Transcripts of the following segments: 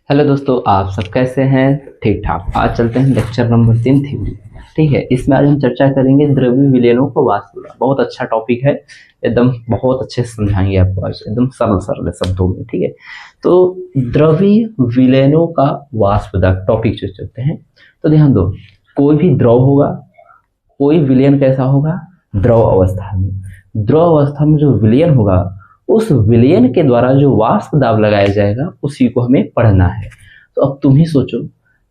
Hello दोस्तों, आप सब कैसे हैं? ठीक ठाक। आज चलते हैं लेक्चर नंबर 3 थ्योरी। ठीक है, इसमें आज हम चर्चा करेंगे द्रव्य विलयनों को वाष्प। बहुत अच्छा टॉपिक है, एकदम बहुत अच्छे से समझाएंगे आपको आज, एकदम सरल सरल शब्दों में। ठीक है, तो द्रव्य विलयनों का वाष्प टॉपिक जो चलते हैं, तो ध्यान दो, कोई भी द्रव होगा, कोई विलयन कैसा होगा? द्रव अवस्था में। द्रव अवस्था में जो विलयन होगा, उस विलयन के द्वारा जो वाष्प दाब लगाया जाएगा उसी को हमें पढ़ना है। तो अब तुम ही सोचो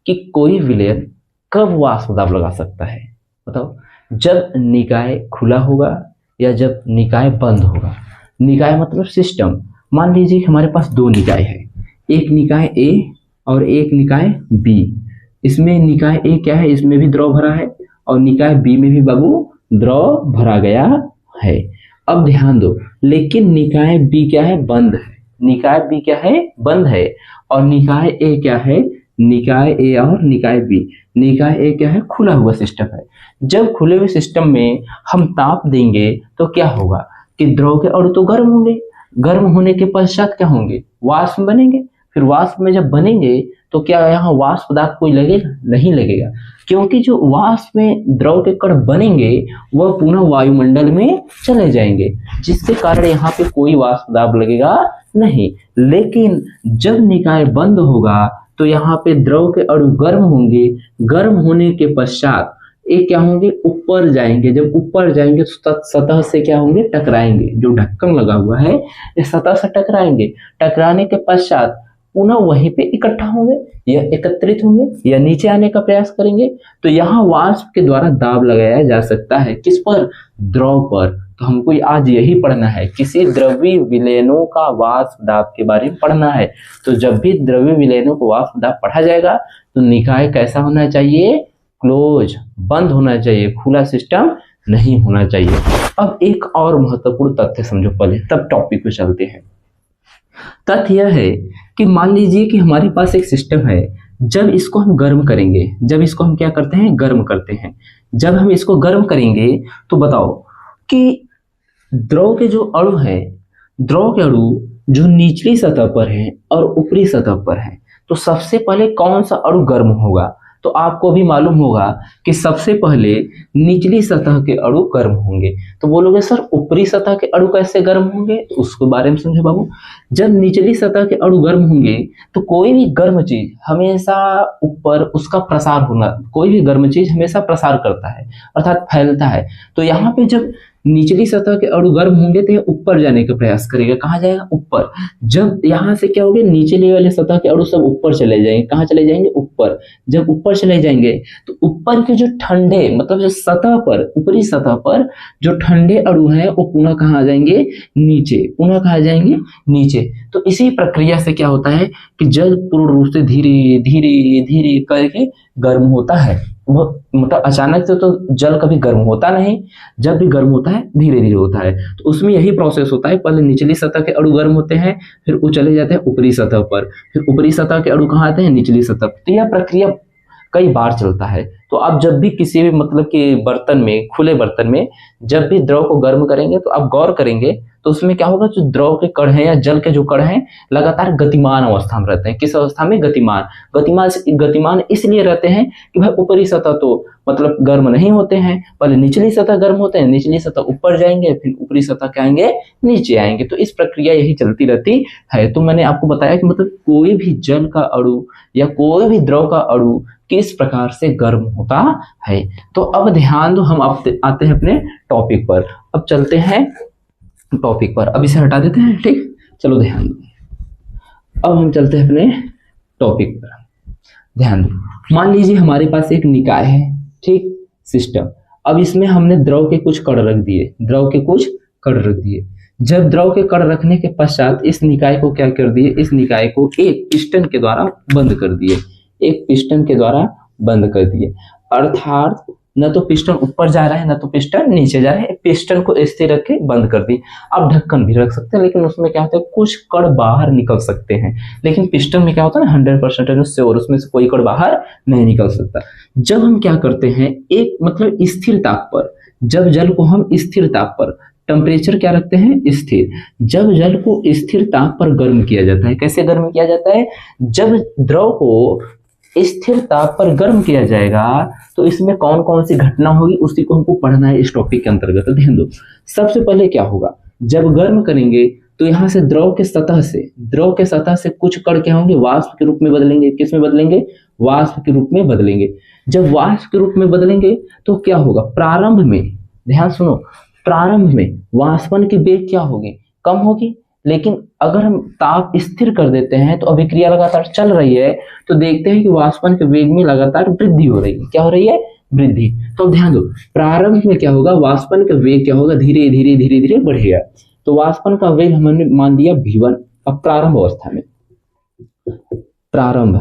कि कोई विलयन कब वाष्प दाब लगा सकता है? बताओ, जब निकाय खुला होगा या जब निकाय बंद होगा। निकाय मतलब सिस्टम। मान लीजिए हमारे पास दो निकाय है, एक निकाय ए और एक निकाय बी। इसमें निकाय ए क्या है? इसमें भी द्रव भरा है, और निकाय बी में भी बाबू द्रव भरा गया है। अब ध्यान दो, लेकिन निकाय बी क्या है? बंद है। निकाय बी क्या है? बंद है। और निकाय ए क्या है? निकाय ए और निकाय बी, निकाय ए क्या है? खुला हुआ सिस्टम है। जब खुले हुए सिस्टम में हम ताप देंगे तो क्या होगा कि द्रव के अणु तो गर्म होंगे। गर्म होने के पश्चात क्या होंगे? वाष्प बनेंगे। फिर वाष्प में जब बनेंगे तो क्या यहाँ वाष्प दाब कोई लगेगा? नहीं लगेगा, क्योंकि जो वाष्प में द्रव के कण बनेंगे वह पुनः वायुमंडल में चले जाएंगे, जिसके कारण यहाँ पे कोई वाष्प दाब लगेगा नहीं। लेकिन जब निकाय बंद होगा तो यहाँ पे द्रव के अणु गर्म होंगे। गर्म होने के पश्चात ये क्या होंगे? ऊपर जाएंगे। जब ऊपर जाएंगे तो सतह से क्या होंगे? टकराएंगे। जो ढक्कन लगा हुआ है ये सतह से टकराएंगे। टकराने के पश्चात पुनः वहीं पे इकट्ठा होंगे या एकत्रित होंगे या नीचे आने का प्रयास करेंगे। तो यहाँ वाष्प के द्वारा दाब लगाया जा सकता है। किस पर? द्रव पर। तो हमको आज यही पढ़ना है, किसी द्रव्य विलयनों का वाष्प दाब के बारे में पढ़ना है। तो जब भी द्रव्य विलयनों को वाष्प दाब पढ़ा जाएगा तो निकाय कैसा होना चाहिए? क्लोज, बंद होना चाहिए, खुला सिस्टम नहीं होना चाहिए। अब एक और महत्वपूर्ण तथ्य समझो पहले, तब टॉपिक पे चलते हैं। तथ्य यह है कि मान लीजिए कि हमारे पास एक सिस्टम है। जब इसको हम गर्म करेंगे, जब इसको हम क्या करते हैं? गर्म करते हैं। जब हम इसको गर्म करेंगे तो बताओ कि द्रव के जो अणु हैं, द्रव के अणु जो निचली सतह पर हैं और ऊपरी सतह पर हैं, तो सबसे पहले कौन सा अणु गर्म होगा? तो आपको भी मालूम होगा कि सबसे पहले निचली सतह के अणु गर्म होंगे। तो बोलोगे सर ऊपरी सतह के अणु कैसे गर्म होंगे? तो उसके बारे में समझो बाबू। जब निचली सतह के अणु गर्म होंगे तो कोई भी गर्म चीज हमेशा ऊपर उसका प्रसार होना, कोई भी गर्म चीज हमेशा प्रसार करता है, अर्थात फैलता है। तो यहाँ पे जब निचली सतह के अणु गर्म होंगे तो ये ऊपर जाने का प्रयास करेगा। कहाँ जाएगा? ऊपर। जब यहाँ से क्या होगा? नीचे वाले सतह के अणु सब ऊपर चले जाएंगे। कहाँ चले जाएंगे? ऊपर। जब ऊपर चले जाएंगे तो ऊपर के जो ठंडे, मतलब जो सतह पर, ऊपरी सतह पर जो ठंडे अणु हैं वो पुनः कहाँ आ जाएंगे? नीचे। पुनः कहाँ जाएंगे? नीचे। तो इसी प्रक्रिया से क्या होता है कि जल पूर्ण रूप से धीरे धीरे धीरे करके गर्म होता है। वो मतलब अचानक से तो जल कभी गर्म होता नहीं, जब भी गर्म होता है धीरे धीरे होता है। तो उसमें यही प्रोसेस होता है, पहले निचली सतह के अणु गर्म होते हैं, फिर वो चले जाते हैं ऊपरी सतह पर, फिर ऊपरी सतह के अणु कहाँ आते हैं? निचली सतह। तो यह प्रक्रिया कई बार चलता है। तो आप जब भी किसी भी मतलब कि बर्तन में, खुले बर्तन में जब भी द्रव को गर्म करेंगे तो आप गौर करेंगे तो उसमें क्या होगा? जो द्रव के कण हैं या जल के जो कण हैं लगातार गतिमान अवस्था में रहते हैं। किस अवस्था में? गतिमान। गतिमान इसलिए रहते हैं कि भाई ऊपरी सतह तो मतलब गर्म नहीं होते हैं, पहले निचली सतह गर्म होते हैं, निचली सतह ऊपर जाएंगे, फिर ऊपरी सतह क्या आएंगे? नीचे आएंगे। तो इस प्रक्रिया यही चलती रहती है। तो मैंने आपको बताया कि मतलब कोई भी जल का अणु या कोई भी द्रव का अणु किस प्रकार से गर्म होता है। तो अब ध्यान दो, हम आते हैं अपने टॉपिक पर। अब चलते हैं टॉपिक पर, अब इसे हटा देते हैं। ठीक, चलो ध्यान दो। अब हम चलते हैं अपने टॉपिक पर। ध्यान दो, मान लीजिए हमारे पास एक निकाय है, ठीक, सिस्टम। अब इसमें हमने द्रव के कुछ कण रख दिए, द्रव के कुछ कण रख दिए। जब द्रव के कण रखने के पश्चात इस निकाय को क्या कर दिए? इस निकाय को एक पिस्टन के द्वारा बंद कर दिए, एक पिस्टन के द्वारा बंद कर दिए। अर्थात न तो पिस्टन ऊपर जा रहा है न तो पिस्टन नीचे जा रहा है, पिस्टन को स्थिर रख के बंद कर दी। आप ढक्कन भी रख सकते हैं, लेकिन उसमें क्या होता है? कुछ कण बाहर निकल सकते हैं, लेकिन पिस्टन में क्या होता है ना, 100% श्योर उसमें से कोई कण बाहर नहीं निकल सकता। जब हम क्या करते हैं, एक मतलब स्थिर ताप पर, जब जल को हम स्थिर ताप पर टेम्परेचर क्या रखते हैं, स्थिर। जब जल को स्थिर ताप पर गर्म किया जाता है, कैसे गर्म किया जाता है, जब द्रव को स्थिर ताप पर गर्म किया जाएगा तो इसमें कौन कौन सी घटना होगी उसी को हमको पढ़ना है इस टॉपिक के अंतर्गत। तो ध्यान दो, सबसे पहले क्या होगा, जब गर्म करेंगे तो यहाँ से द्रव के सतह से कुछ कण क्या होंगे, वाष्प के रूप में बदलेंगे। किस में बदलेंगे, वाष्प के रूप में बदलेंगे। जब वाष्प के रूप में बदलेंगे तो क्या होगा, प्रारंभ में, ध्यान सुनो, प्रारंभ में वाष्पन की वेग क्या होगी, कम होगी। लेकिन अगर हम ताप स्थिर कर देते हैं तो अभिक्रिया लगातार चल रही है तो देखते हैं कि वाष्पन के वेग में लगातार वृद्धि हो रही है। क्या हो रही है, वृद्धि। तो ध्यान दो, प्रारंभ में क्या होगा, वाष्पन का वेग क्या होगा, धीरे धीरे धीरे धीरे बढ़ेगा। तो वाष्पन का वेग हमने मान दिया v1। अब प्रारंभ अवस्था में, प्रारंभ,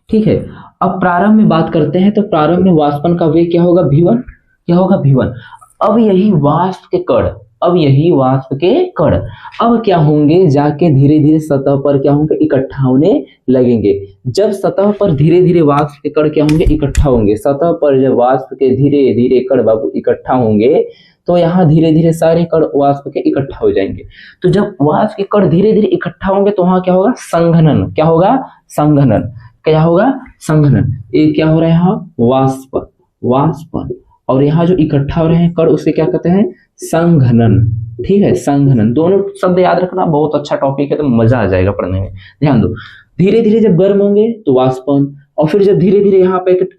ठीक है। अब प्रारंभ में बात करते हैं तो प्रारंभ में वाष्पन का वेग क्या होगा, v1। क्या होगा, v1। अब यही वाष्प के कण अब क्या होंगे, जाके धीरे धीरे सतह पर क्या होंगे, इकट्ठा होने लगेंगे। जब सतह पर धीरे धीरे वाष्प के कण क्या होंगे, इकट्ठा होंगे। सतह पर जब वाष्प के धीरे धीरे कण बाबू इकट्ठा होंगे तो यहाँ धीरे धीरे सारे कण वाष्प के इकट्ठा हो जाएंगे। तो जब वाष्प के कण धीरे धीरे इकट्ठा होंगे तो वहां क्या होगा, संघनन। क्या होगा, संघनन। क्या होगा, संघनन। ये क्या हो रहा है यहाँ, वाष्पन। और यहाँ जो इकट्ठा हो रहे हैं कण उसे क्या कहते हैं, संघनन। ठीक है, संघनन। दोनों शब्द याद रखना, बहुत अच्छा टॉपिक है तो मजा आ जाएगा पढ़ने में। ध्यान दो, धीरे धीरे जब गर्म होंगे तो वाष्पन, और फिर जब धीरे धीरे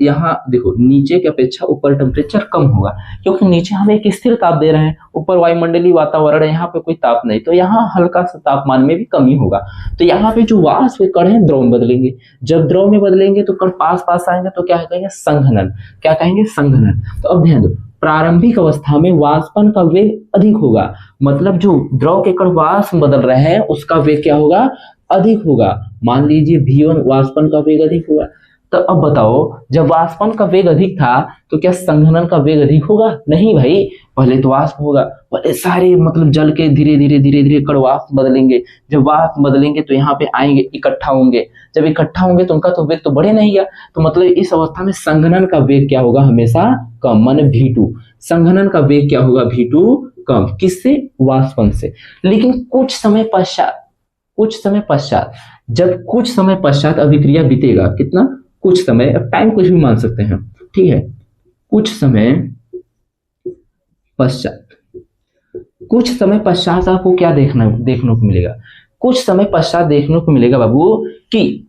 यहाँ देखो नीचे की अपेक्षा ऊपर टेम्परेचर कम होगा, क्योंकि नीचे हम एक स्थिर ताप दे रहे हैं, ऊपर वायुमंडलीय वातावरण है, यहाँ पे कोई ताप नहीं, तो यहाँ हल्का सा तापमान में भी कमी होगा। तो यहाँ पे जो वाष्प कण है द्रव में बदलेंगे। जब द्रव में बदलेंगे तो कण पास पास आएंगे तो क्या कहेंगे, संघनन। क्या कहेंगे, संघनन। तो अब ध्यान दो, प्रारंभिक अवस्था में वाष्पन का वेग अधिक होगा, मतलब जो द्रव के कण वाष्प बदल रहे हैं उसका वेग क्या होगा, अधिक होगा। मान लीजिए v1 वाष्पन का वेग अधिक हुआ। तो अब बताओ, जब वाष्पन का वेग अधिक था तो क्या संघनन का वेग अधिक होगा, नहीं भाई, पहले तो वाष्प होगा, पहले सारे मतलब जल के धीरे धीरे कण वाष्प बदलेंगे। जब वाष्प बदलेंगे तो यहाँ पे आएंगे, इकट्ठा होंगे। जब इकट्ठा होंगे तो उनका तो वेग तो बढ़े नहीं गया, तो मतलब इस अवस्था में संघनन का वेग क्या होगा, हमेशा कम, माने v2। संघनन का वेग क्या होगा, v2 कम। किससे, वाष्पन से। लेकिन कुछ समय पश्चात जब कुछ समय पश्चात अभिक्रिया बीतेगा, कितना, कुछ समय, अब टाइम कुछ भी मान सकते हैं, ठीक है। कुछ समय पश्चात आपको क्या देखने को मिलेगा, कुछ समय पश्चात देखने को मिलेगा बाबू कि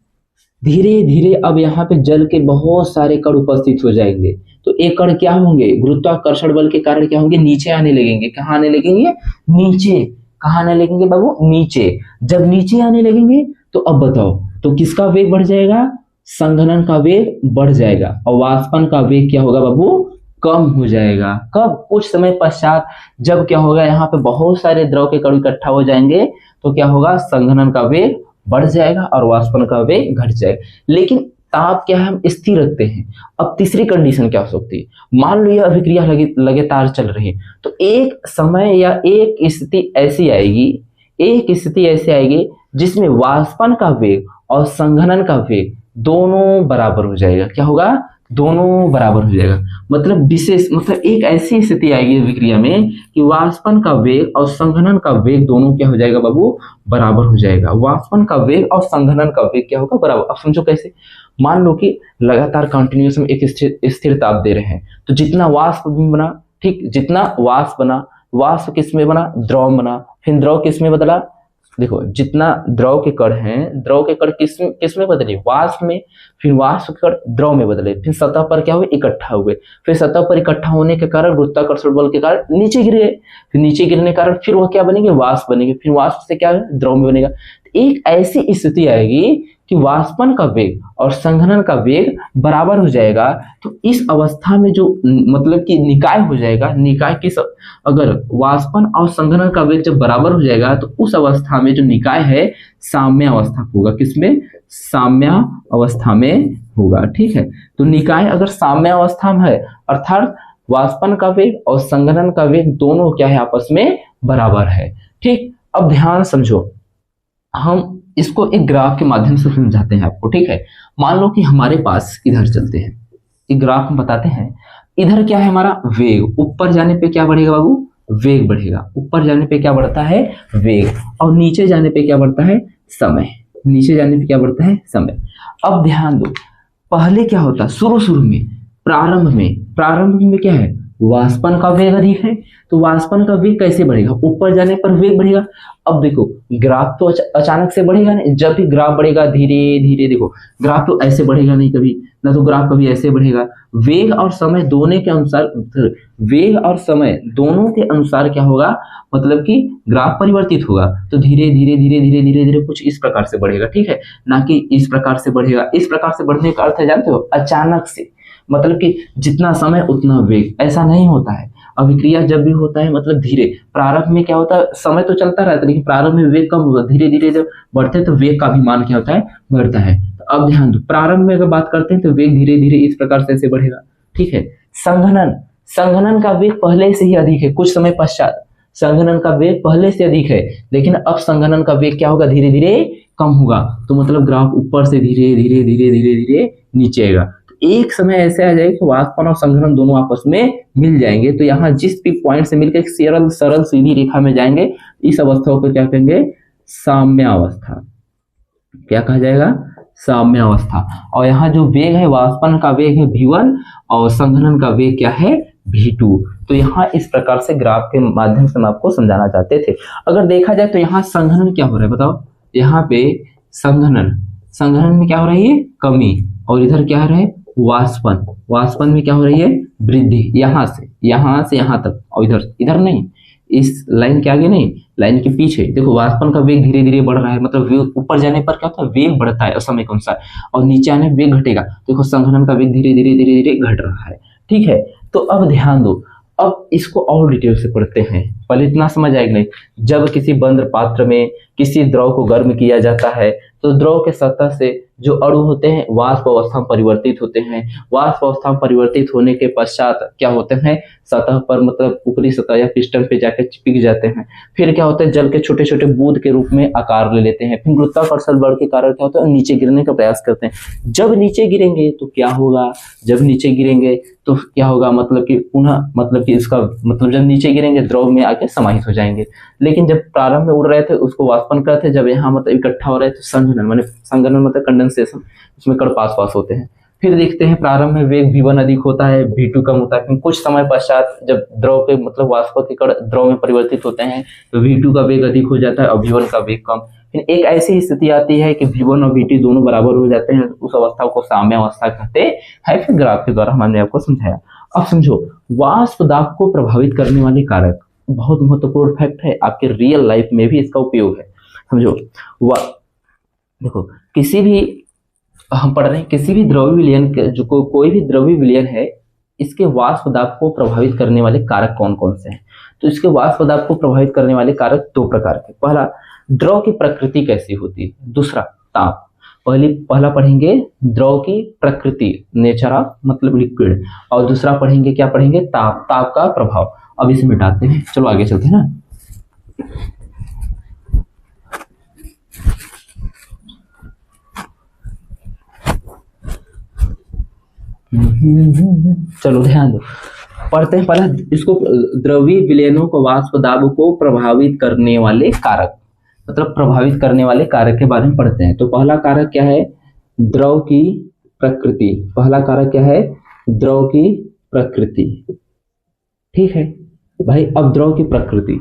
धीरे धीरे अब यहाँ पे जल के बहुत सारे कण उपस्थित हो जाएंगे। तो एक कण क्या होंगे, गुरुत्वाकर्षण बल के कारण क्या होंगे, नीचे आने लगेंगे। कहाँ आने लगेंगे, नीचे। कहाँ आने लगेंगे बाबू, नीचे। जब नीचे आने लगेंगे तो अब बताओ, तो किसका वेग बढ़ जाएगा, संघनन का वेग बढ़ जाएगा, और वाष्पन का वेग क्या होगा बाबू, कम हो जाएगा। कब, कुछ समय पश्चात। जब क्या होगा, यहाँ पे बहुत सारे द्रव के कण इकट्ठा हो जाएंगे तो क्या होगा, संघनन का वेग बढ़ जाएगा और वाष्पन का वेग घट जाएगा। लेकिन ताप क्या है, हम स्थिर रखते हैं। अब तीसरी कंडीशन क्या हो सकती है, मान लो यह अभिक्रिया लगातार चल रही है तो एक समय या एक स्थिति ऐसी आएगी जिसमें वाष्पन का वेग और संघनन का वेग दोनों बराबर हो जाएगा। क्या होगा, दोनों बराबर हो जाएगा। मतलब विशेष, मतलब एक ऐसी स्थिति आएगी अभिक्रिया में कि वाष्पन का वेग और संघनन का वेग दोनों क्या हो जाएगा बाबू, बराबर हो जाएगा। वाष्पन का वेग और संघनन का वेग क्या होगा, बराबर। अब समझो कैसे, मान लो कि लगातार कंटिन्यूस में एक स्थिर ताप दे रहे हैं तो जितना वाष्प बना, ठीक, जितना वाष्प बना, वाष्प किस में बना, द्रव में बना। फिर द्रव किस में बदला, देखो जितना द्रव के कण हैं, द्रव के कण किस में बदले, वाष्प में। फिर वाष्प के कण द्रव में बदले, फिर सतह पर क्या हुए, इकट्ठा हुए। फिर सतह पर इकट्ठा होने के कारण गुरुत्वाकर्षण बल के कारण नीचे गिर गए। फिर नीचे गिरने के कारण फिर वो क्या बनेंगे, वाष्प बनेंगे। फिर वाष्प से क्या है, द्रव में बनेगा। एक ऐसी स्थिति आएगी कि वाष्पन का वेग और संघनन का वेग बराबर हो जाएगा। तो इस अवस्था में जो मतलब कि निकाय हो जाएगा, निकाय किस, अगर वाष्पन और संघनन का वेग जब बराबर हो जाएगा तो उस अवस्था में जो निकाय है साम्य अवस्था होगा। किसमें, साम्य अवस्था में होगा। ठीक है, तो निकाय अगर साम्य अवस्था में है अर्थात वाष्पन का वेग और संघनन का वेग दोनों क्या है, आपस में बराबर है। ठीक, अब ध्यान समझो, हम इसको एक ग्राफ के माध्यम से समझाते हैं आपको। ठीक है, मान लो कि हमारे पास इधर चलते हैं, एक ग्राफ हम बताते हैं। इधर क्या है हमारा वेग, ऊपर जाने पे क्या बढ़ेगा बाबू, वेग बढ़ेगा। ऊपर जाने पे क्या बढ़ता है? वेग। और नीचे जाने पे क्या बढ़ता है? समय। नीचे जाने पे क्या बढ़ता है? समय। अब ध्यान दो, पहले क्या होता है? शुरू शुरू में, प्रारंभ में क्या है? वाष्पन का वेग अधिक है, तो वाष्पन का वेग कैसे बढ़ेगा? ऊपर जाने पर वेग बढ़ेगा। अब देखो, ग्राफ तो अचानक से बढ़ेगा नहीं। जब भी ग्राफ बढ़ेगा धीरे धीरे, देखो ग्राफ तो ऐसे बढ़ेगा नहीं कभी ना, तो ग्राफ कभी ऐसे बढ़ेगा। वेग और समय दोनों के अनुसार, वेग और समय दोनों के अनुसार क्या होगा? मतलब कि ग्राफ परिवर्तित होगा। तो धीरे धीरे धीरे धीरे धीरे धीरे कुछ इस प्रकार से बढ़ेगा, ठीक है, ना कि इस प्रकार से बढ़ेगा। इस प्रकार से बढ़ने का अर्थ है, जानते हो? अचानक से, मतलब कि जितना समय उतना वेग, ऐसा नहीं होता है। अभिक्रिया जब भी होता है मतलब धीरे, प्रारंभ में क्या होता है? समय तो चलता रहता है, लेकिन प्रारंभ में वेग कम होगा। धीरे धीरे जब बढ़ते हैं तो वेग का भी मान क्या होता है? बढ़ता है। तो अब ध्यान दो, प्रारंभ में अगर बात करते हैं तो वेग धीरे धीरे इस प्रकार से ऐसे बढ़ेगा, ठीक है। संघनन का वेग पहले से ही अधिक है, कुछ समय पश्चात संघनन का वेग पहले से अधिक है, लेकिन अब संघनन का वेग क्या होगा? धीरे धीरे कम होगा। तो मतलब ग्राफ ऊपर से धीरे धीरे धीरे धीरे धीरे नीचे आएगा। तो एक समय ऐसे आ जाएगा कि वाष्पन और संघनन दोनों आपस में मिल जाएंगे। तो यहाँ जिस भी पॉइंट से मिलकर सरल सरल सीधी रेखा में जाएंगे, इस अवस्था को क्या कहेंगे? साम्यावस्था। क्या कहा जाएगा? साम्यावस्था। और यहाँ जो वेग है, वाष्पन का वेग है v1 और संघनन का वेग क्या है? v2। तो यहाँ इस प्रकार से ग्राफ के माध्यम से हम आपको समझाना चाहते थे। अगर देखा जाए तो यहाँ संघनन क्या हो रहा है बताओ? यहाँ पे संघनन में क्या हो रही है? कमी। और इधर क्या हो रहा है? वाष्पन में क्या हो रही है? वृद्धि। यहाँ से यहाँ तक, और इधर नहीं, इस लाइन के आगे नहीं, लाइन के पीछे। देखो वाष्पन का वेग धीरे धीरे बढ़ रहा है, मतलब वेग ऊपर जाने पर क्या होता है? वेग बढ़ता है समय के अनुसार, और नीचे आने वेग घटेगा। देखो संघनन का वेग धीरे धीरे धीरे धीरे घट रहा है, ठीक है। तो अब ध्यान दो, अब इसको और डिटेल से पढ़ते हैं। पहले इतना समझ आएगा नहीं, जब किसी बंद पात्र में किसी द्रव को गर्म किया जाता है तो द्रव के सतह से जो अणु होते हैं वाष्प अवस्था में परिवर्तित होते हैं। वाष्प अवस्था में परिवर्तित होने के पश्चात क्या होते हैं? सतह पर, मतलब ऊपरी सतह या पिस्टन पे जाकर चिपक जाते हैं। फिर क्या होता है? जल के छोटे छोटे बूंद के रूप में आकार ले लेते हैं। फिर गुरुत्वाकर्षण बल के कारण क्या होता है? नीचे गिरने का प्रयास करते हैं। जब नीचे गिरेंगे तो क्या होगा? मतलब कि पुनः, मतलब कि इसका मतलब जब नीचे गिरेंगे द्रव में आके समाहित हो जाएंगे। लेकिन जब प्रारंभ में उड़ रहे थे उसको वाष्पन करते थे, जब यहाँ मतलब इकट्ठा हो रहे थे संघनन मतलब कंडेंसेशन, उसमें कण पास होते हैं। फिर देखते हैं प्रारंभ में वेग v1 अधिक होता है, v2 कम होता है। फिर कुछ समय पश्चात जब द्रव के मतलब वाष्प के कण द्रव में परिवर्तित होते हैं तो v2 का वेग अधिक हो जाता है और v1 का वेग कम। फिर एक ऐसी स्थिति आती है कि v1 और v2 दोनों बराबर हो जाते हैं, उस अवस्था को साम्यावस्था कहते हैं। फिर ग्राफ के द्वारा हमने आपको समझाया। अब समझो, वाष्प दाब को प्रभावित करने वाले कारक बहुत महत्वपूर्ण फैक्ट है, आपके रियल लाइफ में भी इसका उपयोग है। समझो, देखो किसी भी, हम पढ़ रहे हैं किसी भी द्रव्य विलयन, जो कोई भी द्रव्य विलयन है, इसके वाष्प दाब को प्रभावित करने वाले कारक कौन कौन से हैं? तो इसके वाष्प दाब को प्रभावित करने वाले कारक दो प्रकार के। पहला, द्रव की प्रकृति कैसी होती है। दूसरा, ताप। पहला पढ़ेंगे द्रव की प्रकृति, नेचर ऑफ मतलब लिक्विड, और दूसरा पढ़ेंगे क्या पढ़ेंगे? ताप का प्रभाव। अब इसे मिटाते हैं, चलो आगे चलते हैं ना। चलो ध्यान दो, पढ़ते हैं। पहला इसको द्रवीय विलयनों को वाष्प दाब को प्रभावित करने वाले कारक, मतलब प्रभावित करने वाले कारक के बारे में पढ़ते हैं। तो पहला कारक क्या है? द्रव की प्रकृति। पहला कारक क्या है? द्रव की प्रकृति, ठीक है भाई। अब द्रव की प्रकृति,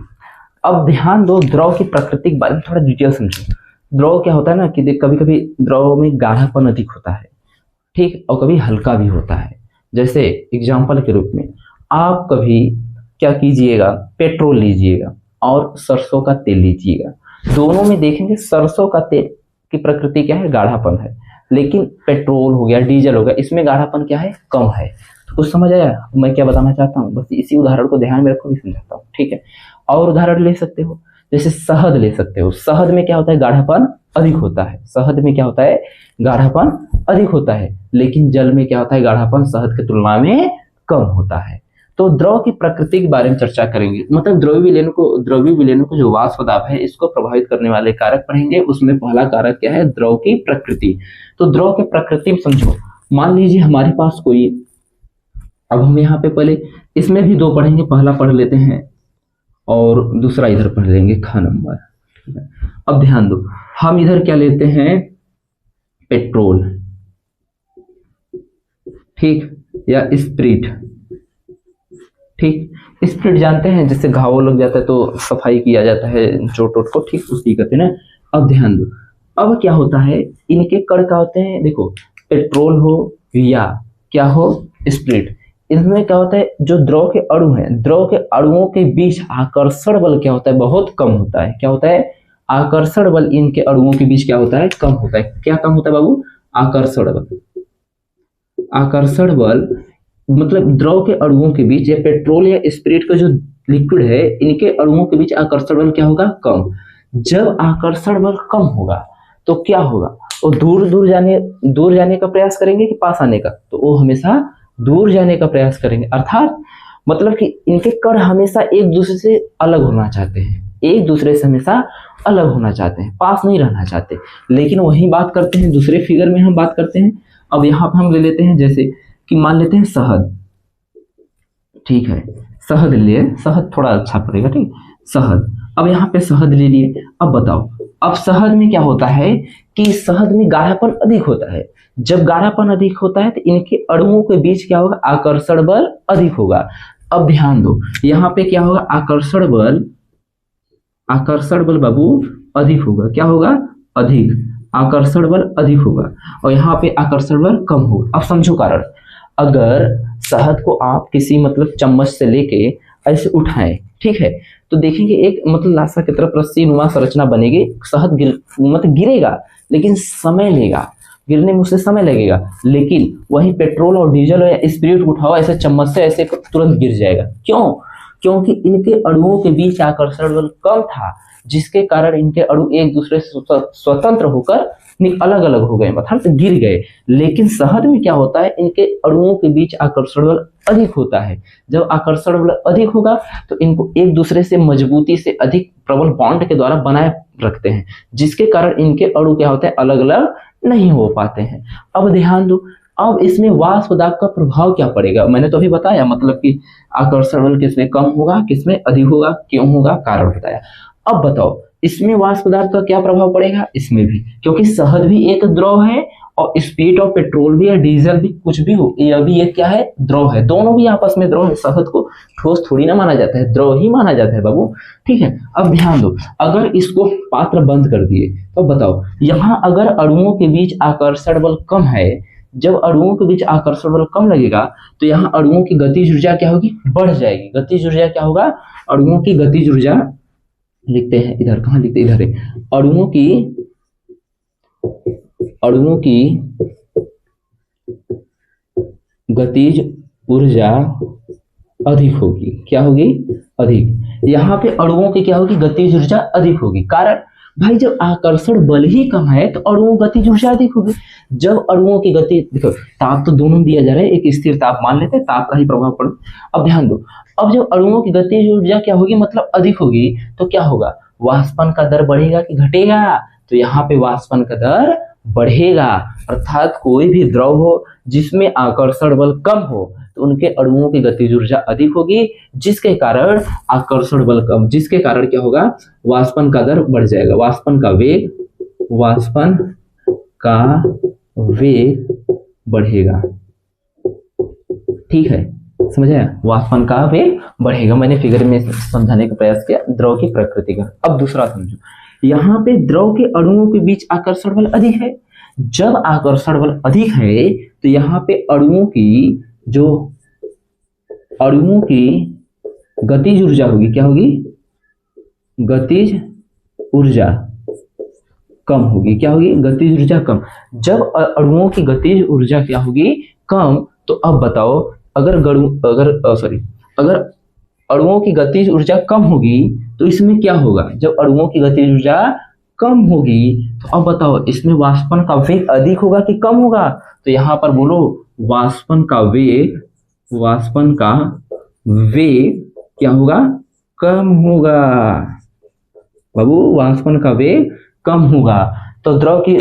अब ध्यान दो, द्रव की प्रकृति के बारे में थोड़ा डिटेल समझो। द्रव क्या होता है ना कि कभी कभी द्रव में गाढ़ापन अधिक होता है, ठीक, और कभी हल्का भी होता है। जैसे एग्जाम्पल के रूप में आप कभी क्या कीजिएगा? पेट्रोल लीजिएगा और सरसों का तेल लीजिएगा, दोनों में देखेंगे सरसों का तेल की प्रकृति क्या है? गाढ़ापन है। लेकिन पेट्रोल हो गया, डीजल हो गया, इसमें गाढ़ापन क्या है? कम है। तो कुछ समझ आया मैं क्या बताना चाहता हूँ? बस इसी उदाहरण को ध्यान में रखो, भी समझाता हूँ, ठीक है। और उदाहरण ले सकते हो, जैसे शहद ले सकते हो। शहद में क्या होता है? गाढ़ापन अधिक होता है। शहद में क्या होता है? गाढ़ापन अधिक होता है। लेकिन जल में क्या होता है? गाढ़ापन शहद की तुलना में कम होता है। तो द्रव की प्रकृति के बारे में चर्चा करेंगे, मतलब द्रव्य विलयन को जो वाष्प दाब है इसको प्रभावित करने वाले कारक पढ़ेंगे। उसमें पहला कारक क्या है? द्रव की प्रकृति। तो द्रव की प्रकृति में समझो, मान लीजिए हमारे पास कोई, अब हम यहाँ पे पहले इसमें भी दो पढ़ेंगे, पहला पढ़ लेते हैं और दूसरा इधर पढ़ लेंगे ख नंबर। ठीक है, अब ध्यान दो, हम इधर क्या लेते हैं, पेट्रोल, ठीक, या स्प्रिट। ठीक, स्प्रिट जानते हैं, जिससे घाव लग जाता है तो सफाई किया जाता है चोट वोट को, ठीक, उसकी कहते हैं ना। अब ध्यान दो, अब क्या होता है, इनके कण क्या होते हैं, देखो पेट्रोल हो या क्या हो स्प्रिट, इसमें क्या होता है, जो द्रव के अणु हैं, द्रव के अणुओं के बीच आकर्षण बल क्या होता है, बहुत कम होता है। क्या होता है, आकर्षण बल इनके अणुओं के बीच क्या होता है, कम होता है। क्या कम होता है बाबू, आकर्षण बल। आकर्षण बल मतलब द्रव के अणुओं के बीच, या पेट्रोल या स्पिरिट का जो लिक्विड है, इनके अणुओं के बीच आकर्षण बल क्या होगा, कम। जब आकर्षण बल कम होगा तो क्या होगा, वो दूर जाने का प्रयास करेंगे कि पास आने का, तो वो हमेशा दूर जाने का प्रयास करेंगे। अर्थात मतलब कि इनके कण हमेशा एक दूसरे से अलग होना चाहते हैं, एक दूसरे से हमेशा अलग होना चाहते हैं, पास नहीं रहना चाहते। लेकिन वही बात करते हैं, दूसरे फिगर में हम बात करते हैं। अब यहाँ पे हम ले लेते हैं, जैसे कि मान लेते हैं शहद, ठीक है, शहद लिए, शहद थोड़ा अच्छा पड़ेगा, ठीक, शहद। अब यहाँ पे शहद ले लिए, अब बताओ, अब शहद में क्या होता है कि शहद में गाढ़ापन अधिक होता है। जब गाढ़ापन अधिक होता है तो इनके अणुओं के बीच क्या होगा, आकर्षण बल अधिक होगा। अब ध्यान दो, यहाँ पे क्या होगा, आकर्षण बल बाबू अधिक होगा। क्या होगा, अधिक, आकर्षण बल अधिक होगा, और यहाँ पे आकर्षण बल कम होगा। अब समझो कारण, अगर शहद को आप किसी मतलब चम्मच से लेके ऐसे उठाएं, ठीक है, तो देखेंगे एक मतलब लाशा की तरफ रस्सी नुमा संरचना बनेगी, शहद मतलब गिरेगा, लेकिन समय लेगा, गिरने में उसे समय लगेगा। लेकिन वही पेट्रोल और डीजल या स्पिरिट उठाओ ऐसे चम्मच से, ऐसे तुरंत गिर जाएगा। क्यों, क्योंकि इनके अणुओं के बीच आकर्षण बल कम था, जिसके कारण इनके अणु एक दूसरे से स्वतंत्र होकर अलग अलग हो गए, मतलब गिर गए। लेकिन शहद में क्या होता है, इनके अणुओं के बीच आकर्षण बल अधिक होता है। जब आकर्षण बल अधिक होगा तो इनको एक दूसरे से मजबूती से अधिक प्रबल बॉन्ड के द्वारा बनाए रखते हैं, जिसके कारण इनके अणु क्या होते हैं, अलग अलग नहीं हो पाते हैं। अब ध्यान दो, अब इसमें वाष्प दाब का प्रभाव क्या पड़ेगा, मैंने तो अभी बताया, मतलब कि आकर्षण बल किसमें कम होगा, किसमें अधिक होगा, क्यों होगा, कारण बताया। अब बताओ इसमें वाष्प पदार्थ का क्या प्रभाव पड़ेगा, इसमें भी, क्योंकि शहद भी एक द्रव है और स्पिरिट और पेट्रोल भी या डीजल भी कुछ भी हो, यह भी एक क्या है, द्रव है। दोनों भी आपस में द्रव है, शहद को ठोस थोड़ी ना माना जाता है, द्रव ही माना जाता है बाबू, ठीक है। अब ध्यान दो, अगर इसको पात्र बंद कर दिए तो बताओ, यहाँ अगर अणुओं के बीच आकर्षण बल कम है, जब अणुओं के बीच आकर्षण बल कम लगेगा तो यहाँ अणुओं की गतिज ऊर्जा क्या होगी, बढ़ जाएगी। गतिज ऊर्जा क्या होगा, अणुओं की गतिज ऊर्जा लिखते हैं इधर, कहाँ लिखते हैं, इधर है, अणुओं की गतिज ऊर्जा अधिक होगी। क्या होगी, अधिक। यहाँ पे अणुओं की क्या होगी, गतिज ऊर्जा अधिक होगी। कारण भाई जब आकर्षण बल ही कम है तो अणुओं की गतिज ऊर्जा अधिक होगी। जब अणुओं की गति, देखो ताप तो दोनों दिया जा रहा है, एक स्थिर ताप मान लेते हैं, ताप का ही प्रभाव पड़े। अब ध्यान दो, अब जब अणुओं की गतिज ऊर्जा क्या होगी, मतलब अधिक होगी, तो क्या होगा, वाष्पन का दर बढ़ेगा कि घटेगा, तो यहाँ पे वाष्पन का दर बढ़ेगा। अर्थात कोई भी द्रव हो जिसमें आकर्षण बल कम हो तो उनके अणुओं की गतिज ऊर्जा अधिक होगी, जिसके कारण आकर्षण बल कम, जिसके कारण क्या होगा, वाष्पन का दर बढ़ जाएगा, वाष्पन का वेग बढ़ेगा। ठीक है, समझ आया, वाष्पन का वेग बढ़ेगा। मैंने फिगर में समझाने का प्रयास किया द्रव की प्रकृति का। अब दूसरा समझो, यहाँ पे द्रव के अणुओं के बीच आकर्षण बल अधिक है। जब आकर्षण बल अधिक है तो यहाँ पे अणुओं की गतिज ऊर्जा होगी, क्या होगी, गतिज ऊर्जा कम होगी। क्या होगी, गतिज ऊर्जा कम। जब अणुओं की गतिज ऊर्जा क्या होगी, कम, तो अब बताओ अगर अणुओं की गतिज ऊर्जा कम होगी तो इसमें क्या होगा, जब अणुओं की गतिज ऊर्जा कम होगी तो अब बताओ इसमें वाष्पन का वेग अधिक होगा कि कम होगा, तो यहाँ पर बोलो वाष्पन का वेग क्या होगा, कम होगा बाबू, वाष्पन का वेग कम होगा। तो द्रव की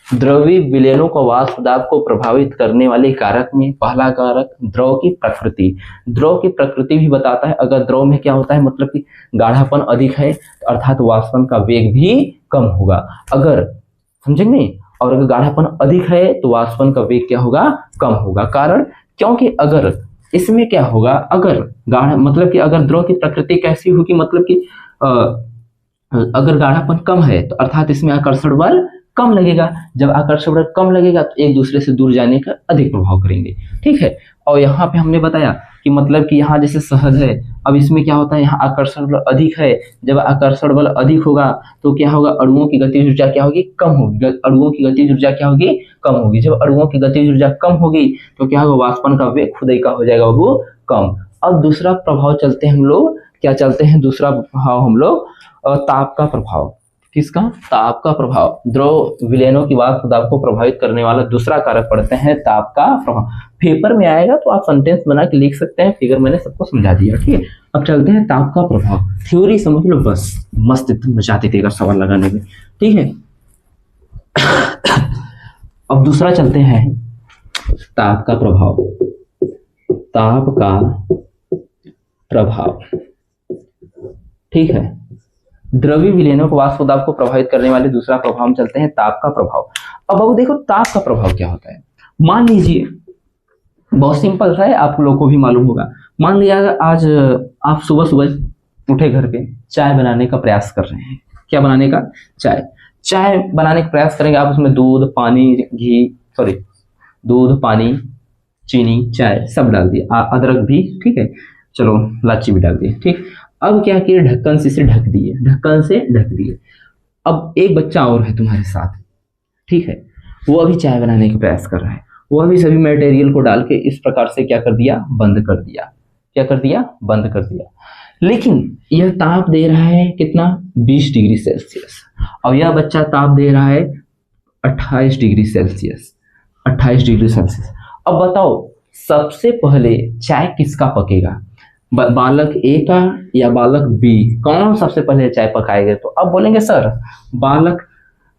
द्रवीय विलयनों का वाष्प दाब को प्रभावित करने वाले कारक में पहला कारक द्रव की प्रकृति। द्रव की प्रकृति भी बताता है। अगर द्रव में क्या होता है, मतलब कि गाढ़ापन अधिक है अर्थात वाष्पन का वेग भी कम होगा। अगर समझेंगे, और अगर गाढ़ापन अधिक है तो वाष्पन का वेग क्या होगा, कम होगा। कारण, क्योंकि अगर इसमें क्या होगा, अगर गाढ़ा मतलब कि अगर द्रव की प्रकृति कैसी होगी, मतलब कि अगर गाढ़ापन कम है तो अर्थात इसमें आकर्षण बल कम लगेगा। जब आकर्षण बल कम लगेगा तो एक दूसरे से दूर जाने का अधिक प्रभाव करेंगे। ठीक है, और यहाँ पे हमने बताया कि मतलब कि यहाँ जैसे सहज है, अब इसमें क्या होता है, यहाँ आकर्षण बल अधिक है। जब आकर्षण बल अधिक होगा तो क्या होगा, अणुओं की गतिज ऊर्जा क्या होगी, कम होगी। अणुओं की गतिज ऊर्जा क्या होगी, कम होगी। जब अणुओं की गतिज ऊर्जा कम होगी तो क्या होगा, वाष्पन का वेग खुद ही का हो जाएगा, वो कम। अब दूसरा प्रभाव चलते हैं हम लोग, क्या चलते हैं, दूसरा प्रभाव हम लोग ताप का प्रभाव। किसका, ताप का प्रभाव। द्रव विलयनों की वाष्प दाब को प्रभावित करने वाला दूसरा कारक पढ़ते हैं ताप का प्रभाव। पेपर में आएगा तो आप सेंटेंस बना के लिख सकते हैं, फिगर मैंने सबको समझा दिया। ठीक है, अब चलते हैं ताप का प्रभाव। थ्योरी समझ लो बस, मस्त एकदम मजा आती थी सवाल लगाने में। ठीक है, अब दूसरा चलते हैं ताप का प्रभाव। ताप का प्रभाव, ठीक है, द्रवीय विलयनों को वाष्प दाब को प्रभावित करने वाले दूसरा प्रभाव हम चलते हैं ताप का प्रभाव। अब देखो ताप का प्रभाव क्या होता है। मान लीजिए, बहुत सिंपल सा है, आप लोगों को भी मालूम होगा। मान लिया आज आप सुबह सुबह उठे, घर पे चाय बनाने का प्रयास कर रहे हैं। क्या बनाने का, चाय बनाने का प्रयास करेंगे आप। उसमें दूध, पानी, घी, दूध, पानी, चीनी, चाय सब डाल दिए, अदरक भी, ठीक है, चलो इलायची भी डाल दिए। ठीक, अब क्या किए, ढक्कन से इसे ढक दिए। अब एक बच्चा और है तुम्हारे साथ, ठीक है, वो अभी चाय बनाने का प्रयास कर रहा है। वो अभी सभी मटेरियल को डाल के इस प्रकार से क्या कर दिया, बंद कर दिया। लेकिन यह ताप दे रहा है कितना, 20 डिग्री सेल्सियस, और यह बच्चा ताप दे रहा है 28 डिग्री सेल्सियस। अब बताओ सबसे पहले चाय किसका पकेगा, बालक ए का या बालक बी, कौन सबसे पहले चाय पकाएगा? तो अब बोलेंगे सर बालक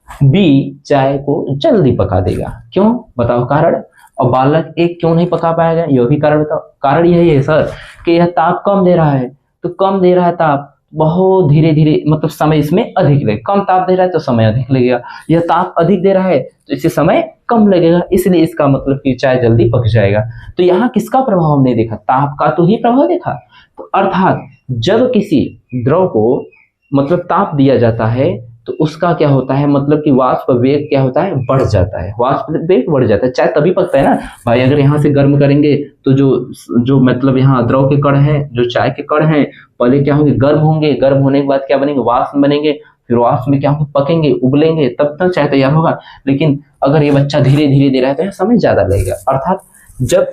बी चाय को जल्दी पका देगा। क्यों, बताओ कारण। और बालक ए क्यों नहीं पका पाएगा, यह भी कारण बताओ। कारण यही है सर कि यह ताप कम दे रहा है, तो कम दे रहा है ताप, बहुत धीरे धीरे, मतलब समय इसमें अधिक लगेगा। कम ताप दे रहा है तो समय अधिक लगेगा, यह ताप अधिक दे रहा है तो इससे समय कम लगेगा, इसलिए इसका मतलब कि चाय जल्दी पक जाएगा। तो यहाँ किसका प्रभाव हमने देखा, ताप का तो ही प्रभाव देखा। तो अर्थात जब किसी द्रव को मतलब ताप दिया जाता है तो उसका क्या होता है, मतलब कि वाष्प वेग क्या होता है, बढ़ जाता है। वाष्प वेग बढ़ जाता है, चाय तभी पकता है ना भाई। अगर यहाँ से गर्म करेंगे तो जो मतलब यहाँ द्रव के कण हैं, जो चाय के कण हैं, पहले क्या होंगे, गर्म होंगे। गर्म होने के बाद क्या बनेंगे, वाष्प बनेंगे। फिर वाष्प में क्या होंगे, पकेंगे, उबलेंगे, तब तक चाय तैयार होगा। लेकिन अगर ये बच्चा धीरे धीरे दे रहा है तो समय ज्यादा लगेगा। अर्थात जब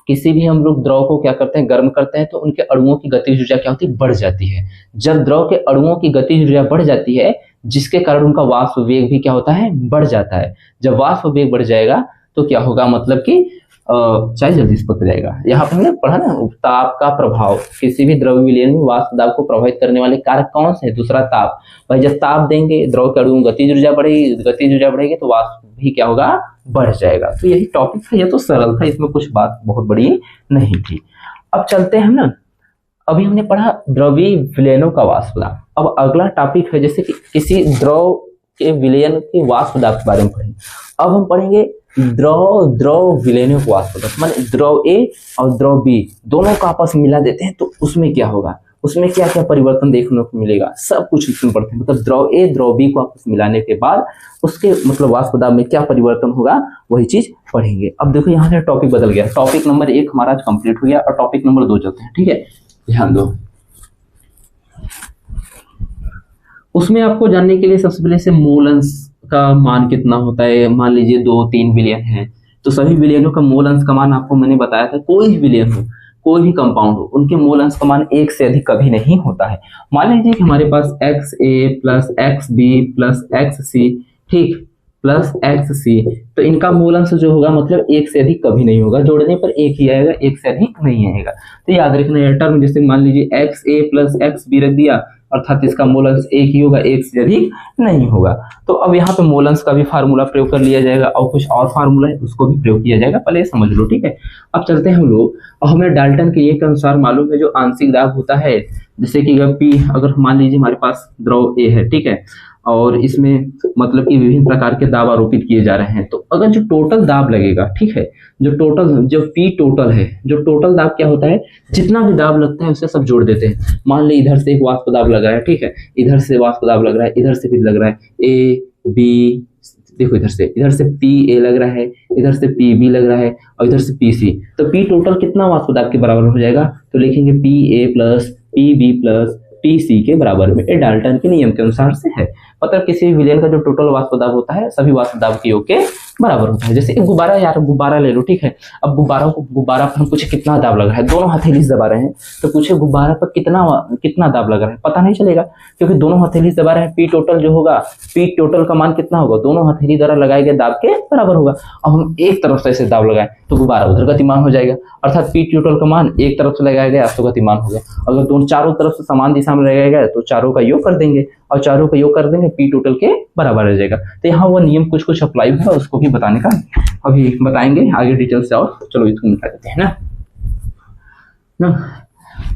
किसी भी हम लोग द्रव को क्या करते हैं, गर्म करते हैं, तो उनके अणुओं की गतिज ऊर्जा क्या होती है, बढ़ जाती है। जब द्रव के अणुओं की गतिज ऊर्जा बढ़ जाती है, जिसके कारण उनका वाष्प वेग भी क्या होता है, बढ़ जाता है। जब वाष्प वेग बढ़ जाएगा तो क्या होगा, मतलब कि चाय जल्दी से पक जाएगा। यहाँ पर हमने पढ़ा ना, ताप का प्रभाव। किसी भी द्रव विलयन में वाष्प दाब को प्रभावित करने वाले कारक कौन से है, दूसरा ताप। भाई जब ताप देंगे द्रव के अणुओं गतिज ऊर्जा बढ़ेगी, तो वाष्प भी क्या होगा, बढ़ जाएगा। तो यही टॉपिक था, ये तो सरल था, इसमें कुछ बात बहुत बड़ी नहीं थी। अब चलते हैं ना, अभी हमने पढ़ा द्रवीय विलयनों का वाष्प दाब। अब अगला टॉपिक है जैसे कि किसी द्रव के विलयन के वाष्प दाब के बारे में पढ़ेंगे। अब हम पढ़ेंगे द्रव विलयनों को वाष्प दाब, माने द्रव ए और द्रव बी दोनों को आपस में मिला देते हैं तो उसमें क्या होगा, उसमें क्या क्या परिवर्तन देखने को मिलेगा, सब कुछ इसमें पढ़ते हैं। मतलब द्रव ए द्रव बी को आपस में मिलाने के बाद उसके मतलब वाष्प दाब में क्या परिवर्तन होगा, वही चीज पढ़ेंगे। अब देखो यहाँ से टॉपिक बदल गया, टॉपिक नंबर 1 हमारा आज कंप्लीट हो गया और टॉपिक नंबर 2 चलते हैं। ठीक है, ध्यान दो। उसमें आपको जानने के लिए सबसे पहले से मोल अंश का मान कितना होता है। मान लीजिए 2-3 विलयन है, तो सभी विलयनों का मोल अंश का मान आपको मैंने बताया था। कोई भी विलयन हो, कोई भी कंपाउंड हो, उनके मोल अंश का मान 1 से अधिक कभी नहीं होता है। मान लीजिए कि हमारे पास XA plus XB plus XC, ठीक, प्लस XC, तो इनका मूल अंश जो होगा मतलब 1 से अधिक कभी नहीं होगा। जोड़ने पर 1 ही आएगा, 1 से अधिक नहीं आएगा। तो याद रखना है टर्म, जैसे मान लीजिए XA प्लस XB रख दिया अर्थात इसका मोलंस एक ही होगा, एक से अधिक नहीं होगा। तो अब यहाँ पे मोलंस का भी फार्मूला प्रयोग कर लिया जाएगा और कुछ और फार्मूला है उसको भी प्रयोग किया जाएगा, पहले समझ लो, ठीक है। अब चलते हैं हम लोग, और हमें डाल्टन के ये के अनुसार मालूम है जो आंशिक दाब होता है, जैसे कि अगर पी, अगर मान लीजिए हमारे पास द्रव ए है, ठीक है, और इसमें मतलब कि विभिन्न प्रकार के दाब आरोपित किए जा रहे हैं, तो अगर जो टोटल दाब लगेगा, ठीक है, जो पी टोटल है, जो टोटल दाब क्या होता है, जितना भी दाब लगता है उसे सब जोड़ देते हैं। मान ली इधर से एक वाष्प दाब लगा है, ठीक है, इधर से वाष्प दाब लग रहा है, इधर से भी लग रहा है ए बी, देखो इधर से पी ए लग रहा है, इधर से पी बी लग रहा है और इधर से पी सी, तो पी टोटल कितना वाष्प दाब के बराबर हो जाएगा, तो लिखेंगे P A plus P B plus P C के बराबर में। ये डाल्टन के नियम के अनुसार से है, मतलब किसी भी विलयन का जो टोटल वाष्प दाब होता है सभी वाष्प दाब के योग के बराबर होता है। जैसे एक गुब्बारा, यार गुब्बारा ले लो, ठीक है, अब गुब्बारा पर हम पूछे कितना दाब लग रहा है, दोनों हथेली से दबा रहे हैं, तो पूछे गुब्बारा पर कितना दाब लग रहा है, पता नहीं चलेगा क्योंकि दोनों हथेली से दबा रहे हैं। पी टोटल जो होगा, पी टोटल का मान कितना होगा, दोनों हथेली द्वारा लगाए गए दाब के बराबर होगा। अब हम एक तरफ से ऐसे दाब लगाएं तो गुब्बारा उधर गतिमान हो जाएगा, अर्थात पी टोटल का मान एक तरफ से लगाया गया तो गतिमान हो गया। अगर दोनों चारों तरफ से समान दिशा में लगाया गया तो चारों का योग कर देंगे, और चारों का योग कर देंगे पी टोटल के बराबर रह जाएगा। तो यहाँ वो नियम कुछ अप्लाई हुआ, उसको भी बताने का अभी बताएंगे आगे डिटेल से। और चलो इसको मिटा देते हैं ना।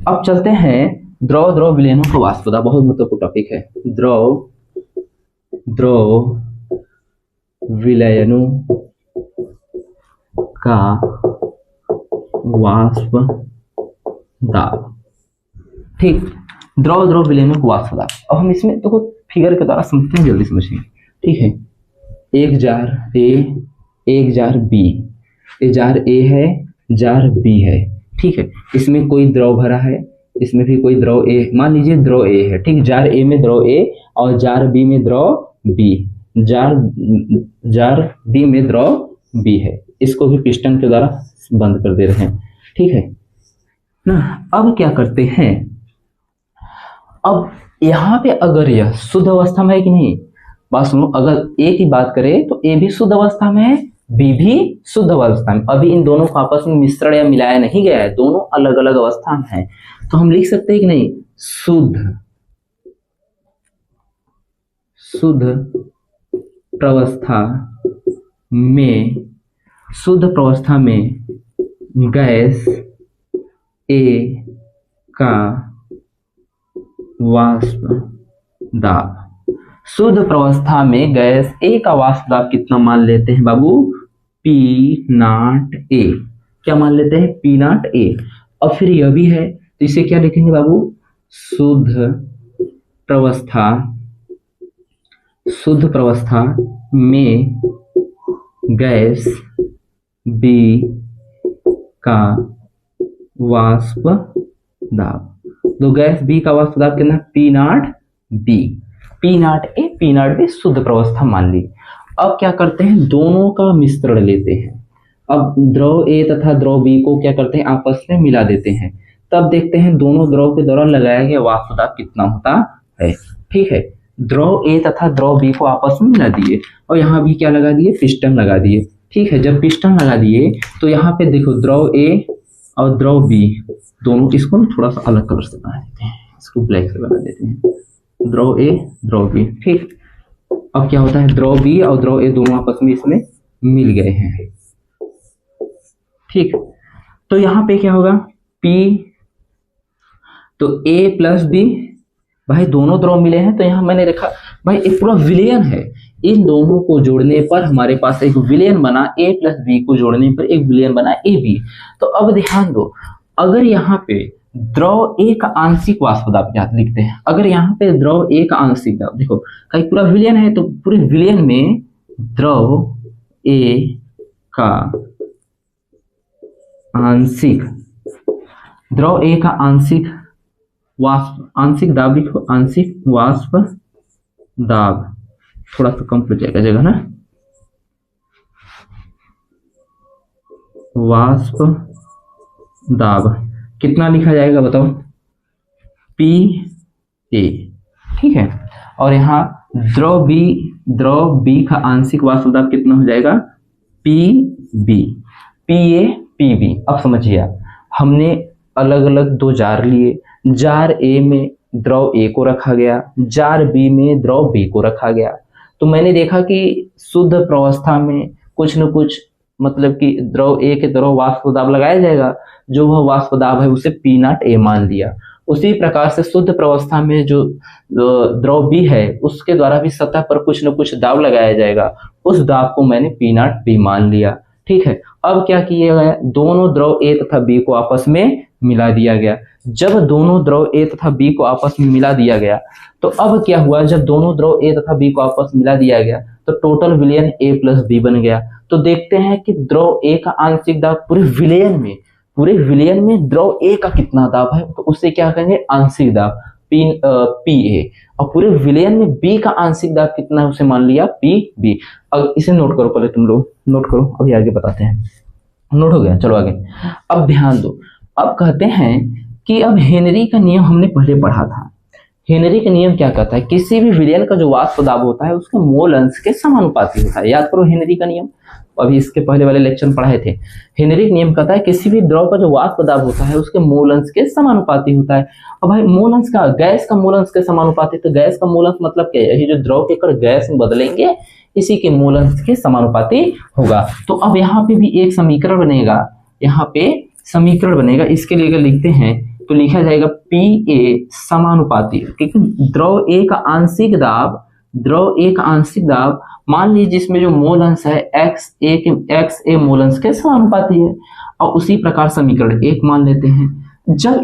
अब चलते हैं द्रव विलयनों का वाष्प दाब, बहुत महत्वपूर्ण टॉपिक है। द्रव विलयनों का वाष्प दाब, ठीक, द्रव विलयनों का वाष्प दाब। अब हम इसमें देखो फिगर के द्वारा समझते हैं, जल्दी समझिए, ठीक है। एक जार ए, एक जार बी, ये जार ए है, जार बी है, ठीक है, इसमें कोई द्रव भरा है, इसमें भी कोई द्रव ए, मान लीजिए द्रव ए है, ठीक, जार ए में द्रव ए और जार बी में द्रव बी, जार बी में द्रव बी है, इसको भी पिस्टन के द्वारा बंद कर दे रहे हैं, ठीक है ना। अब क्या करते हैं, अब यहाँ पे अगर यह शुद्ध अवस्था में है कि नहीं, बात सुनो, अगर ए की बात करें तो ए भी शुद्ध अवस्था में है, बी भी शुद्ध अवस्था में, अभी इन दोनों को आपस में मिश्रण या मिलाया नहीं गया है, दोनों अलग अलग अवस्था में है, तो हम लिख सकते हैं कि नहीं, शुद्ध प्रवस्था में गैस ए का वाष्प दाब, शुद्ध प्रवस्था में गैस ए का वाष्प दाब कितना मान लेते हैं बाबू, पी नॉट ए, क्या मान लेते हैं, पी नॉट ए। और फिर यह भी है तो इसे क्या लिखेंगे बाबू, शुद्ध प्रवस्था में गैस बी का वाष्प दाब, तो गैस बी का वाष्प दाब कितना, P not be, P not a, P not be शुद्ध प्रवस्था मान ली। अब क्या करते हैं, दोनों का मिश्रण लेते हैं, अब द्रव ए तथा द्रव बी को क्या करते हैं, आपस में मिला देते हैं, तब देखते हैं दोनों द्रव के द्वारा लगाया गया वाष्प दाब कितना होता है, ठीक है। द्रव ए तथा द्रव बी को आपस में मिला दिए और यहाँ भी क्या लगा दिए, पिस्टन लगा दिए, ठीक है। जब पिस्टन लगा दिए तो यहाँ पे देखो द्रव ए और द्रव बी दोनों, इसको थोड़ा सा अलग कलर से बना देते हैं, इसको ब्लैक से बना देते हैं, द्रव ए द्रव बी, ठीक। अब क्या होता है, द्रव बी और द्रव ए दोनों आपस में इसमें मिल गए हैं, ठीक। तो यहाँ पे क्या होगा, P, तो A प्लस बी, भाई दोनों द्रव मिले हैं तो यहाँ मैंने देखा भाई एक पूरा विलयन है, इन दोनों को जोड़ने पर हमारे पास एक विलयन बना, A प्लस बी को जोड़ने पर एक विलयन बना ए बी। तो अब ध्यान दो, अगर यहाँ पे द्रव ए का आंशिक वाष्प दाब लिखते हैं, अगर यहाँ पे द्रव ए का आंशिक दाब, देखो कहीं पूरा विलयन है तो पूरे विलयन में द्रव ए का आंशिक, द्रव ए का आंशिक दाब लिखो, आंशिक वाष्प दाब, थोड़ा सा कम हो जाएगा जगह ना, वाष्प दाब कितना लिखा जाएगा बताओ, पी ए, ठीक है। और यहाँ द्रव बी का आंशिक वाष्प दाब कितना हो जाएगा, P B, P A P B. अब समझिए, हमने अलग अलग दो जार लिए, जार ए में द्रव ए को रखा गया, जार बी में द्रव बी को रखा गया। तो मैंने देखा कि शुद्ध प्रवस्था में कुछ न कुछ मतलब कि द्रव ए के तरफ वाष्प दाब लगाया जाएगा, जो वह वाष्प दाब है उसे पी नॉट ए मान लिया। उसी प्रकार से शुद्ध प्रवस्था में जो द्रव बी है उसके द्वारा भी सतह पर कुछ न कुछ दाब लगाया जाएगा, उस दाब को मैंने पी नॉट बी मान लिया। ठीक है, अब क्या किया गया, दोनों द्रव ए तथा बी को आपस में मिला दिया गया। जब दोनों द्रव ए तथा बी को आपस में मिला दिया गया तो अब क्या हुआ, जब दोनों द्रव ए तथा बी को आपस में मिला दिया गया तो टोटल विलयन ए प्लस बी बन गया। तो देखते हैं कि द्रव ए का आंशिक दाब पूरे विलयन में द्रव ए का कितना दाब है, तो उससे क्या कहेंगे आंशिक दाब पी ए। और पूरे विलयन में बी का आंशिक दाब कितना है उसे मान लिया पी बी। अब इसे नोट करो, पहले तुम लोग नोट करो, अभी आगे बताते हैं। नोट हो गया, चलो आगे। अब ध्यान दो, अब कहते हैं कि अब हेनरी का नियम हमने पहले पढ़ा था। हेनरी का नियम क्या कहता है, किसी भी विलयन का जो वाष्प दाब होता है उसके मोल अंश के समानुपाती होता है। याद करो हेनरी का नियम, अभी इसके पहले वाले लेक्चर में पढ़ाए थे। हेनरी का नियम कहता है किसी भी द्रव का जो वाष्प दाब होता है उसके मोल अंश के समानुपाती होता है। अब भाई मोल अंश का, गैस का मोल अंश के समानुपाती, तो गैस का मोल अंश मतलब क्या है, यही जो द्रव के कण गैस में बदलेंगे इसी के मोल अंश के समानुपाती होगा। तो अब यहाँ पे भी एक समीकरण बनेगा, यहाँ पे समीकरण बनेगा। इसके लिए अगर लिखते हैं तो लिखा जाएगा पी ए समानुपाती, क्योंकि द्रव ए का आंशिक दाब मान लीजिए जिसमें जो मोल अंश है एक्स ए मोल अंश के समानुपाती है। और उसी प्रकार समीकरण एक मान लेते हैं। जब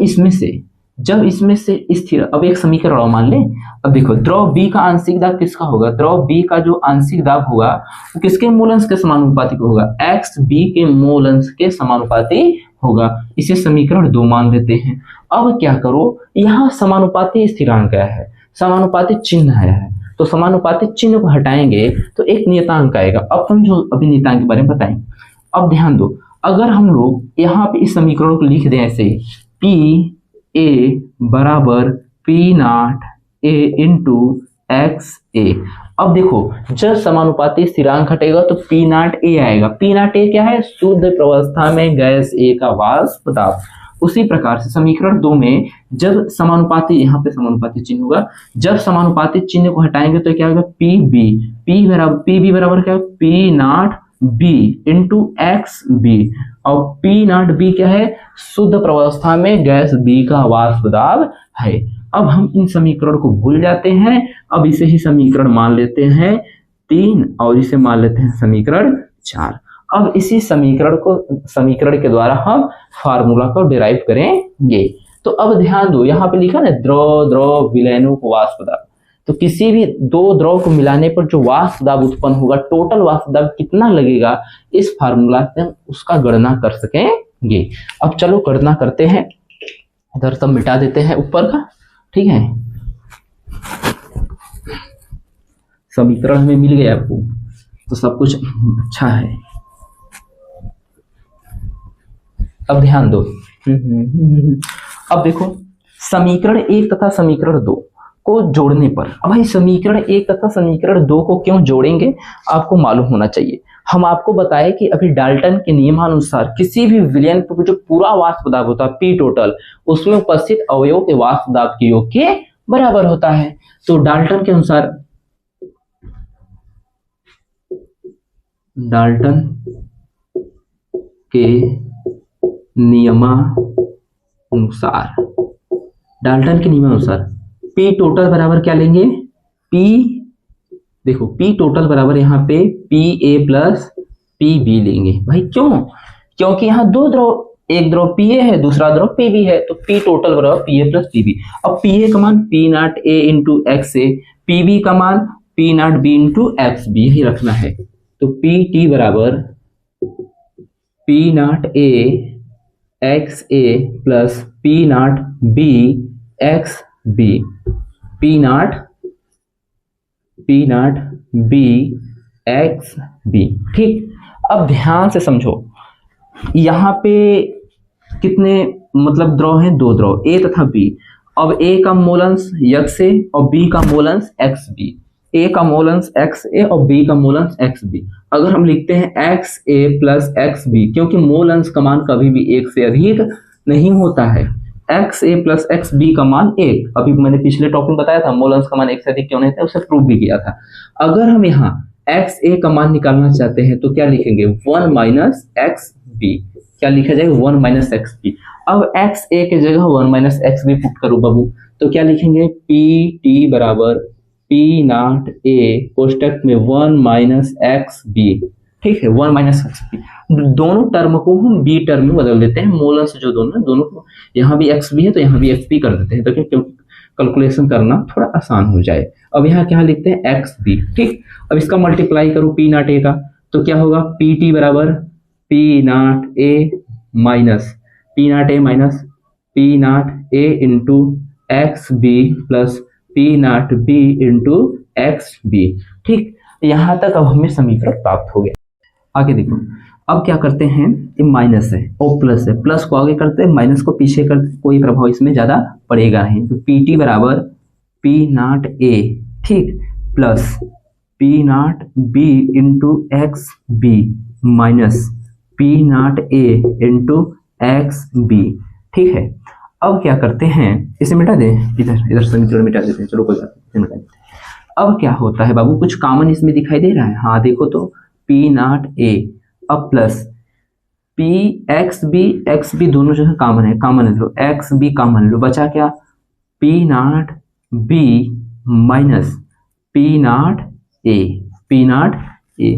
इसमें से स्थिर, अब एक समीकरण और मान लें। अब देखो द्रव बी का आंशिक दाब किसका होगा, द्रव बी का जो आंशिक दाब होगा वो किसके मोल अंश के समानुपाती होगा, एक्स बी के मोल अंश के समानुपाती होगा। इसे समीकरण 2 मान लेते हैं। अब क्या करो, यहाँ समानुपाती स्थिरांक क्या है, समानुपाती चिन्ह है, तो समानुपाती चिन्ह को हटाएंगे तो एक नियतांक आएगा। अब समझो, अभी नियतांक के बारे में बताएंगे। अब ध्यान दो, अगर हम लोग यहाँ पे इस समीकरण को लिख दें ऐसे, पी ए बराबर P not A into X A. अब देखो जब समानुपाती स्थिरांक हटेगा तो पी नॉट ए आएगा। पी नॉट ए क्या है, शुद्ध प्रवस्था में गैस ए का वाष्प दाब। उसी प्रकार से समीकरण 2 में जब समानुपाती, यहाँ पे समानुपाती चिन्ह होगा, जब समानुपाती चिन्ह को हटाएंगे तो क्या होगा, पी बी बराबर क्या है, P not B into X B. और पी नॉट बी क्या है, शुद्ध प्रवस्था में गैस बी का वाष्प दाब है। अब हम इन समीकरण को भूल जाते हैं, अब इसे ही समीकरण मान लेते हैं 3 और इसे मान लेते हैं समीकरण 4। अब इसी समीकरण के द्वारा हम फार्मूला को डिराइव करेंगे। तो अब ध्यान दो, यहाँ पे लिखा ना द्रव विलयनों वाष्प दाब, तो किसी भी दो द्रव को मिलाने पर जो वाष्प दाब उत्पन्न होगा, टोटल वाष्प दाब कितना लगेगा, इस फार्मूला से हम उसका गणना कर सकेंगे। अब चलो गणना करते हैं, इधर सब मिटा देते हैं ऊपर का, ठीक है। समीकरण हमें मिल गया आपको, तो सब कुछ अच्छा है। अब ध्यान दो, अब देखो समीकरण 1 तथा समीकरण 2 को जोड़ने पर, अब भाई समीकरण 1 तथा समीकरण 2 को क्यों जोड़ेंगे आपको मालूम होना चाहिए। हम आपको बताएं कि अभी डाल्टन के नियमानुसार किसी भी विलयन पर जो पूरा वाष्प दाब होता है पी टोटल, उसमें उपस्थित अवयव के वाष्प दाब के योग के बराबर होता है। तो डाल्टन के अनुसार, डाल्टन के नियमानुसार पी टोटल बराबर क्या लेंगे, पी, देखो पी टोटल बराबर यहाँ पे P A plus P B लेंगे। भाई क्यों, क्योंकि यहाँ दो द्रव, एक द्रव पी ए है, दूसरा द्रव पी बी है, तो पी टोटल बराबर P A plus P B. अब पी ए का मान P not A into X A, P B का मान P not B into X B, यही रखना है। तो पी टी बराबर P not A X A plus P not B X B, P not B X B. ठीक, अब ध्यान से समझो, यहाँ पे कितने मतलब द्रव हैं, दो द्रव ए तथा बी। अब ए का मोलंश यक्स ए और बी का मोलंश एक्स बी, ए का मोलंश एक्स ए और बी का मोलंश एक्स बी। अगर हम लिखते हैं x A plus X B, क्योंकि मोल अंश का मान कभी भी एक से अधिक नहीं होता है, x A plus X B का मान 1। अभी मैंने पिछले टॉपिक में बताया था मोल अंश का मान 1 से अधिक क्यों नहीं था, उसे प्रूव भी किया था। अगर हम यहाँ एक्स ए का मान निकालना चाहते हैं तो क्या लिखेंगे 1 माइनस एक्स बी, क्या लिखा जाएगा 1 माइनस एक्स बी। अब एक्स ए के जगह 1 माइनस एक्स बी पुट करो बाबू, तो क्या लिखेंगे पी टी बराबर पी नॉट ए कोष्टक में 1 माइनस एक्स बी, ठीक है 1 माइनस एक्स बी। दोनों टर्म को हम बी टर्म में बदल देते हैं, मोल अंश जो दोनों को, यहाँ भी एक्स बी है तो यहाँ भी एक्स बी कर देते हैं, तो क्योंकि कैलकुलेशन करना थोड़ा आसान हो जाए। अब यहाँ क्या लिखते हैं एक्स बी, ठीक। अब इसका मल्टीप्लाई करो पी नॉट ए का, तो क्या होगा पी टी बराबर P not A minus P not A minus P not A into X B plus P not B into X B, ठीक। यहाँ तक अब हमें समीकरण प्राप्त हो गया। आगे देखो, अब क्या करते हैं, ये माइनस है और प्लस है, प्लस को आगे करते हैं माइनस को पीछे करते, कोई प्रभाव इसमें ज्यादा पड़ेगा नहीं। तो पी टी बराबर पी नॉट ए, ठीक, plus P not B into X B minus P not A into X B, ठीक है। अब क्या करते हैं, इसे मिटा दें, इधर समीकरण मिटा देते हैं, चलो कोई बात नहीं, मिटा देते हैं। अब क्या होता है बाबू, कुछ कॉमन इसमें दिखाई दे रहा है, हाँ देखो तो पी नॉट ए, अब प्लस पी एक्स बी दोनों जो है कॉमन है, कॉमन ले लो, एक्स बी कॉमन लो, बचा क्या P not B minus P not A.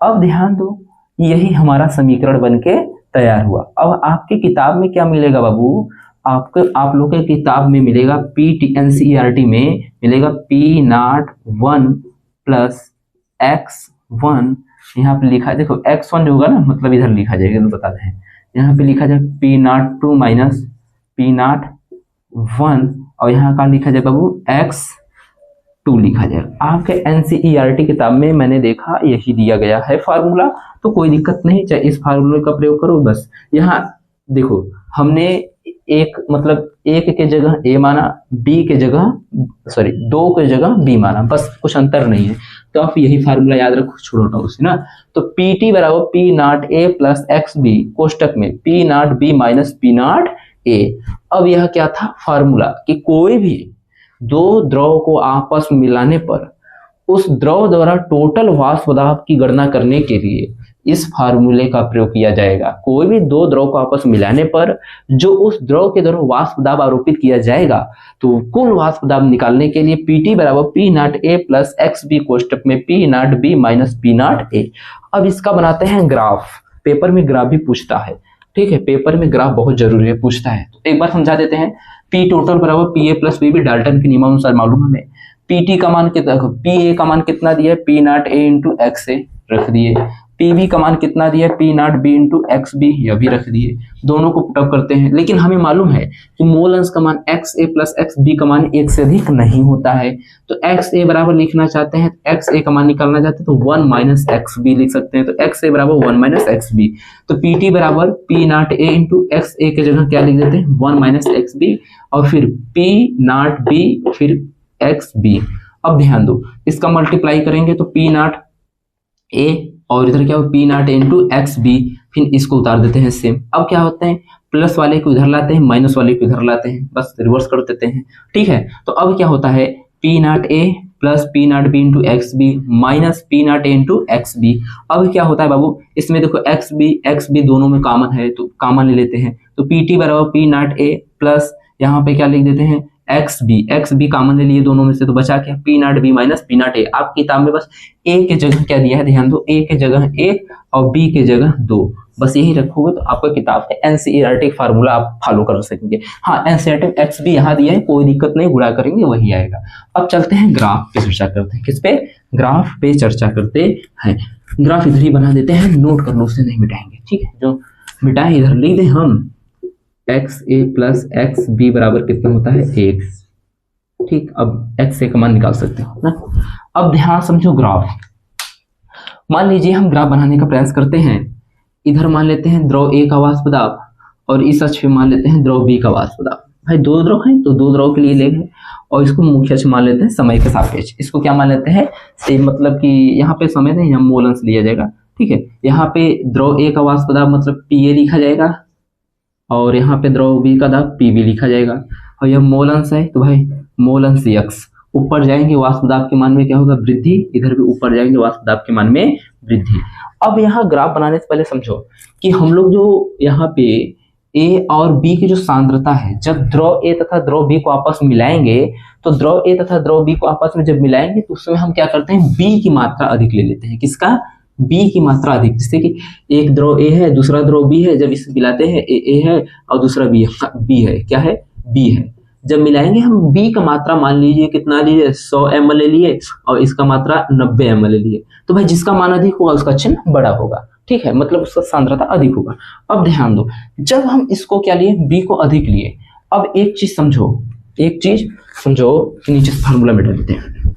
अब ध्यान दो, यही हमारा समीकरण बनके तैयार हुआ। अब आपकी किताब में क्या मिलेगा बाबू, आप लोग के किताब में मिलेगा एनसीईआरटी में मिलेगा पी नॉट 1 प्लस एक्स 1, यहाँ पे लिखा है, देखो x1 जो होगा ना, मतलब इधर लिखा जाएगा, तो बता दें यहाँ पे लिखा जाए P not 2 minus P not 1, और यहाँ का लिखा जाए बाबू x2 लिखा जाएगा। आपके एनसीईआरटी किताब में मैंने देखा यही दिया गया है फार्मूला, तो कोई दिक्कत नहीं, चाहे इस फार्मूले का प्रयोग करो बस। यहाँ देखो हमने एक मतलब एक के जगह ए माना, बी के जगह सॉरी 2 के जगह बी माना, बस कुछ अंतर नहीं है, तो आप यही फार्मूला याद रखो, छोड़ो उसे ना। तो पी टी बराबर P not A plus X B कोष्टक में P not B minus P not A. अब यह क्या था फार्मूला कि कोई भी दो द्रव को आपस में मिलाने पर उस द्रव द्वारा टोटल वाष्प दाब की गणना करने के लिए इस फार्मूले का प्रयोग किया जाएगा। कोई भी दो द्रव को आपस में मिलाने पर जो उस द्रव के द्वारा वाष्प दाब आरोपित किया जाएगा, तो कुल वाष्प दाब निकालने के लिए पीटी बराबर P not A plus X B कोष्टक में P not B minus P not A. अब इसका बनाते हैं ग्राफ, पेपर में ग्राफ भी पूछता है, ठीक है, पेपर में ग्राफ बहुत जरूरी है, पूछता है। तो एक बार समझा देते हैं, पी टोटल बराबर P A plus P B, Dalton के नियमानुसार मालूम हमें। पी का मान कितना, पी ए का मान कितना दिया है, P not A into X A रख दिए, पी बी का मान कितना दिया है, P not B into X B, यह भी रख दिए, दोनों को पुटअप करते हैं। लेकिन हमें मालूम है कि मोल अंश का मान x A plus X B का मान 1 से अधिक नहीं होता है, तो एक्स ए बराबर लिखना चाहते हैं, एक्स ए का मान निकालना चाहते हैं तो 1 माइनस एक्स बी लिख सकते हैं, तो एक्स ए बराबर 1 माइनस एक्स बी। तो पी टी बराबर P not A into X A के जगह क्या लिख देते हैं 1 माइनस एक्स बी, और फिर पी नॉट बी फिर एक्स बी। अब ध्यान दो, इसका मल्टीप्लाई करेंगे तो पी नॉट ए और इधर क्या हो P not into X B, फिर इसको उतार देते हैं सेम। अब क्या होते हैं, प्लस वाले को इधर लाते हैं, माइनस वाले को इधर लाते हैं, बस रिवर्स कर देते हैं, ठीक है। तो अब क्या होता है, P not A plus P not B into X B minus P not A into X B. अब क्या होता है बाबू, इसमें देखो एक्स बी दोनों में कॉमन है, तो कॉमन ले लेते हैं, तो पी टी बराबर पी नॉट ए प्लस यहाँ पे क्या लिख देते हैं एक्स बी कॉमन ले लिए दोनों में से, तो बचा क्या P not B minus P not a. आपकी किताब में बस ए के जगह क्या दिया है, ध्यान दो, ए के जगह 1 और बी के जगह 2, बस यही रखोगे तो आपका किताब का एनसीईआरटी फार्मूला आप फॉलो कर सकेंगे। हाँ, एनसीईआरटी एक्स बी यहाँ दिया है, कोई दिक्कत नहीं, गुणा करेंगे वही आएगा। अब चलते हैं ग्राफ पे चर्चा करते हैं, किस पे, ग्राफ पे चर्चा करते हैं। ग्राफ इधर ही बना देते हैं, नोट कर लो, उसे नहीं मिटाएंगे, ठीक है, जो मिटाए इधर लिख दें हम, x A plus X B बराबर कितना होता है 1, ठीक। अब एक्स ए का मान निकाल सकते हो ना। अब ध्यान समझो, ग्राफ मान लीजिए हम ग्राफ बनाने का प्रयास करते हैं, इधर मान लेते हैं द्रव ए का वाष्प दाब और इस अक्ष पे मान लेते हैं द्रव बी का वाष्प दाब। भाई दो द्रव हैं तो दो द्रव के लिए लेंगे, और इसको मुख्य अक्ष मान लेते हैं समय के सापेक्ष, इसको क्या मान लेते हैं, मतलब कि यहाँ पे समय नहीं, यहाँ मोल अंश लिया जाएगा, ठीक है। यहाँ पे द्रव ए का वाष्प दाब मतलब पी ए लिखा जाएगा, और यहाँ पे द्रव बी का दाब पी बी लिखा जाएगा। और यह मोल अंश है तो भाई मोल अंश यक्स, ऊपर जाएंगे वाष्प दाब के मान में क्या होगा वृद्धि, इधर भी ऊपर जाएंगे वाष्प दाब के मान में वृद्धि। अब यहाँ ग्राफ बनाने से पहले समझो कि हम लोग जो यहाँ पे ए और बी की जो सांद्रता है, जब द्रव ए तथा द्रव बी को आपस में मिलाएंगे तो द्रव ए तथा द्रव बी को आपस में जब मिलाएंगे तो उसमें हम क्या करते हैं बी की मात्रा अधिक ले लेते हैं। किसका? बी की मात्रा अधिक। जैसे कि एक द्रव ए है दूसरा द्रव बी है, जब इसे मिलाते हैं ए है और दूसरा बी है, क्या है बी है। जब मिलाएंगे हम बी का मात्रा मान लीजिए कितना लीजिए 100 ml ले लिए और इसका मात्रा 90 ml ले लिए, तो भाई जिसका मान अधिक होगा उसका चिन्ह बड़ा होगा, ठीक है, मतलब उसका सांद्रता अधिक होगा। अब ध्यान दो, जब हम इसको क्या लिए बी को अधिक लिए, अब एक चीज समझो नीचे फार्मूला में डाल देते हैं।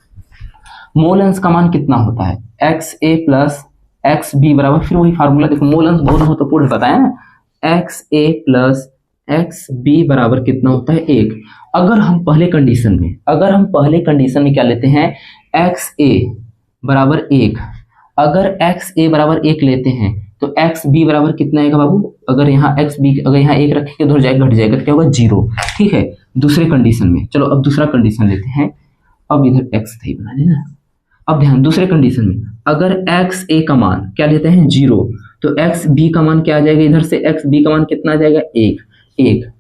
मोल अंश का मान कितना होता है x A plus X B बराबर, फिर वही फार्मूला देखो, मोल अंश बहुत महत्वपूर्ण बताया ना, x A plus X B बराबर कितना होता है 1। अगर हम पहले कंडीशन में क्या लेते हैं एक्स ए बराबर 1, अगर एक्स ए बराबर 1 लेते हैं तो एक्स बी बराबर कितना आएगा बाबू, अगर यहाँ एक्स बी अगर यहाँ 1 रखेंगे तो घट जाएगा, क्या होगा 0, ठीक है। दूसरे कंडीशन में चलो अब दूसरा कंडीशन लेते हैं, अब इधर एक्स सही बना लेना। अब ध्यान दूसरे कंडीशन में अगर एक्स ए का मान क्या लेते हैं 0 तो एक्स बी का मान क्या आ जाएगा, इधर से एक्स बी का मान कितना आ जाएगा 1,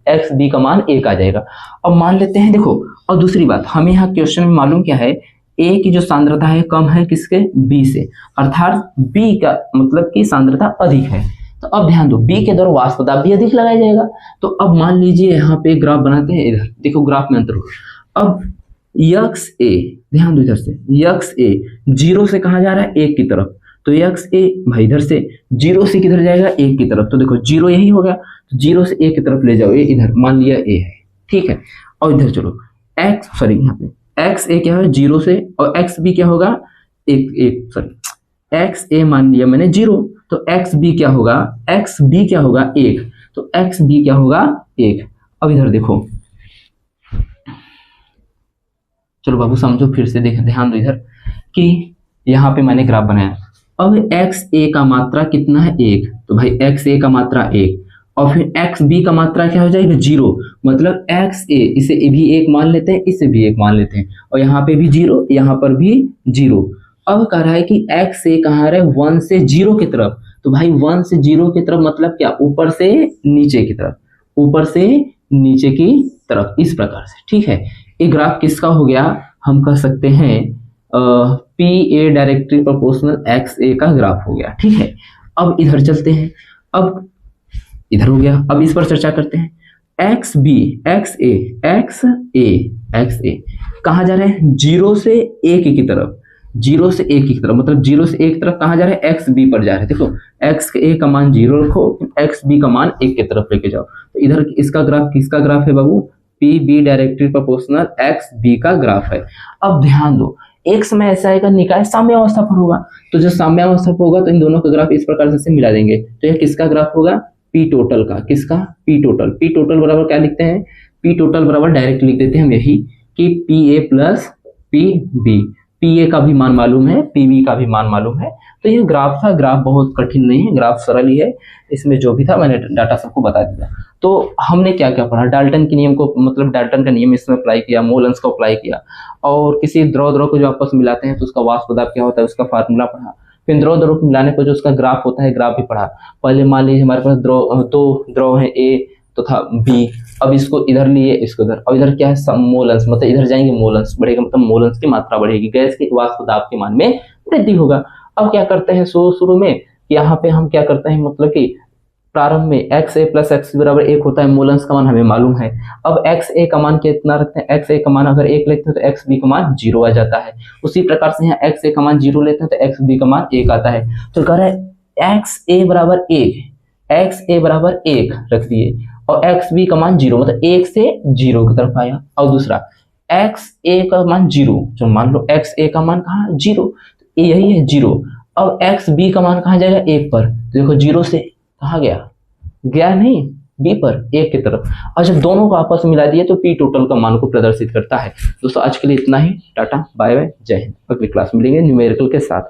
एक्स बी का मान 1 आ जाएगा। अब मान लेते हैं देखो, और दूसरी बात हमें यहाँ क्वेश्चन में मालूम क्या है, ए की जो सांद्रता है कम है किसके बी से, अर्थात बी का मतलब की सांद्रता अधिक है। तो अब ध्यान दो बी के द्वारा वाष्प दाब भी अधिक लगाया जाएगा। तो अब मान लीजिए यहाँ पे ग्राफ बनाते हैं, इधर देखो ग्राफ में अंतर होगा। अब यक्स ए, ध्यान दो इधर से यक्स ए 0 से कहा जा रहा है 1 की तरफ, तो यक्स ए भाई इधर से 0 से किधर जाएगा 1 की तरफ, तो देखो 0 यही हो गया, तो 0 से 1 की तरफ ले जाओ, ये इधर मान लिया ए है, ठीक है। और इधर चलो यहाँ पे एक्स ए क्या है 0 से, और एक्स बी क्या होगा एक्स ए मान लिया मैंने 0, तो एक्स बी क्या होगा 1, तो एक्स बी क्या होगा 1। अब इधर देखो, चलो बाबू समझो फिर से देख ध्यान दो इधर कि यहाँ पे मैंने ग्राफ बनाया। अब एक्स ए का मात्रा कितना है 1, तो भाई एक्स ए का मात्रा 1, और फिर एक्स बी का मात्रा क्या हो जाएगा 0, मतलब एक्स ए इसे भी 1 मान लेते हैं, इसे भी 1 मान लेते हैं, और यहाँ पे भी 0 यहाँ पर भी 0। अब कह रहा है कि एक्स ए कहाँ आ रहा है 1 से 0 की तरफ, तो भाई 1 से 0 की तरफ मतलब क्या ऊपर से नीचे की तरफ, इस प्रकार से, ठीक है। ये ग्राफ किसका हो गया, हम कह सकते हैं P A directly proportional X A का ग्राफ हो गया, ठीक है। अब इधर चलते हैं, अब इधर हो गया, अब इस पर चर्चा करते हैं। एक्स ए कहाँ जा रहे हैं 0 से 1 की तरफ, मतलब 0 से 1 की तरफ कहाँ जा रहे हैं एक्स बी पर जा रहे हैं। देखो एक्स ए का मान 0 रखो, एक्स बी का मान 1 की तरफ लेके जाओ, तो इधर इसका ग्राफ किसका ग्राफ है बाबू, P B directly proportional X B का ग्राफ है। अब ध्यान दो एक समय ऐसा आएगा निकाय साम्य अवस्था पर होगा, तो जो साम्य अवस्था पर होगा तो इन दोनों का ग्राफ इस प्रकार से मिला देंगे, तो यह किसका ग्राफ होगा पी टोटल का, किसका पी टोटल बराबर क्या लिखते हैं, पी टोटल बराबर डायरेक्ट लिख देते हैं हम यही कि P A plus P B, P A का भी मान मालूम है, पी बी का भी मान मालूम है। तो ये ग्राफ था, ग्राफ बहुत कठिन नहीं है, ग्राफ सरल ही है, इसमें जो भी था मैंने डाटा सबको बता दिया। तो हमने क्या क्या पढ़ा, डाल्टन के नियम को, मतलब डाल्टन का नियम इसमें अप्लाई किया, मोल अंश को अप्लाई किया, और किसी द्रव को जो आपस में मिलाते हैं तो उसका वाष्प दाब क्या होता है उसका फार्मूला पढ़ा, फिर द्रव को मिलाने पर जो उसका ग्राफ होता है ग्राफ भी पढ़ा। पहले मान लीजिए हमारे पास दो द्रव है ए तो था बी, अब इसको इधर लिए इसको इधर, अब इधर क्या है मोल अंश, मतलब इधर जाएंगे मोल अंश बढ़ेगा, मतलब मोल अंश की मात्रा बढ़ेगी, गैस के वाष्प दाब के मान में वृद्धि होगा। अब क्या करते हैं शुरू में यहाँ पे हम क्या करते हैं, मतलब कि प्रारंभ में एक्स ए प्लस एक्स बराबर 1 होता है, मोल अंश का मान हमें मालूम है। अब एक्स ए का मान कितना रखते हैं, एक्स ए का मान अगर 1 लेते हैं तो एक्स बी का मान 0 आ जाता है। उसी प्रकार से यहाँ एक्स ए का मान 0 लेते हैं तो एक्स बी का मान 1 आता है। तो कह रहे हैं एक्स ए बराबर 1 रख दिए और एक्स बी का मान 0, मतलब 1 से 0 की तरफ आया। और दूसरा एक्स ए का मान 0, जो मान लो एक्स ए का मान कहाँ 0, यही है 0। अब एक्स बी का मान कहाँ जाएगा 1 पर, तो देखो 0 से कहाँ गया नहीं बी पर 1 की तरफ। और जब दोनों को आपस में मिला दिए तो पी टोटल का मान को प्रदर्शित करता है। दोस्तों आज के लिए इतना ही, टाटा बाय बाय, जय हिंद। अगली क्लास मिलेंगे न्यूमेरिकल के साथ।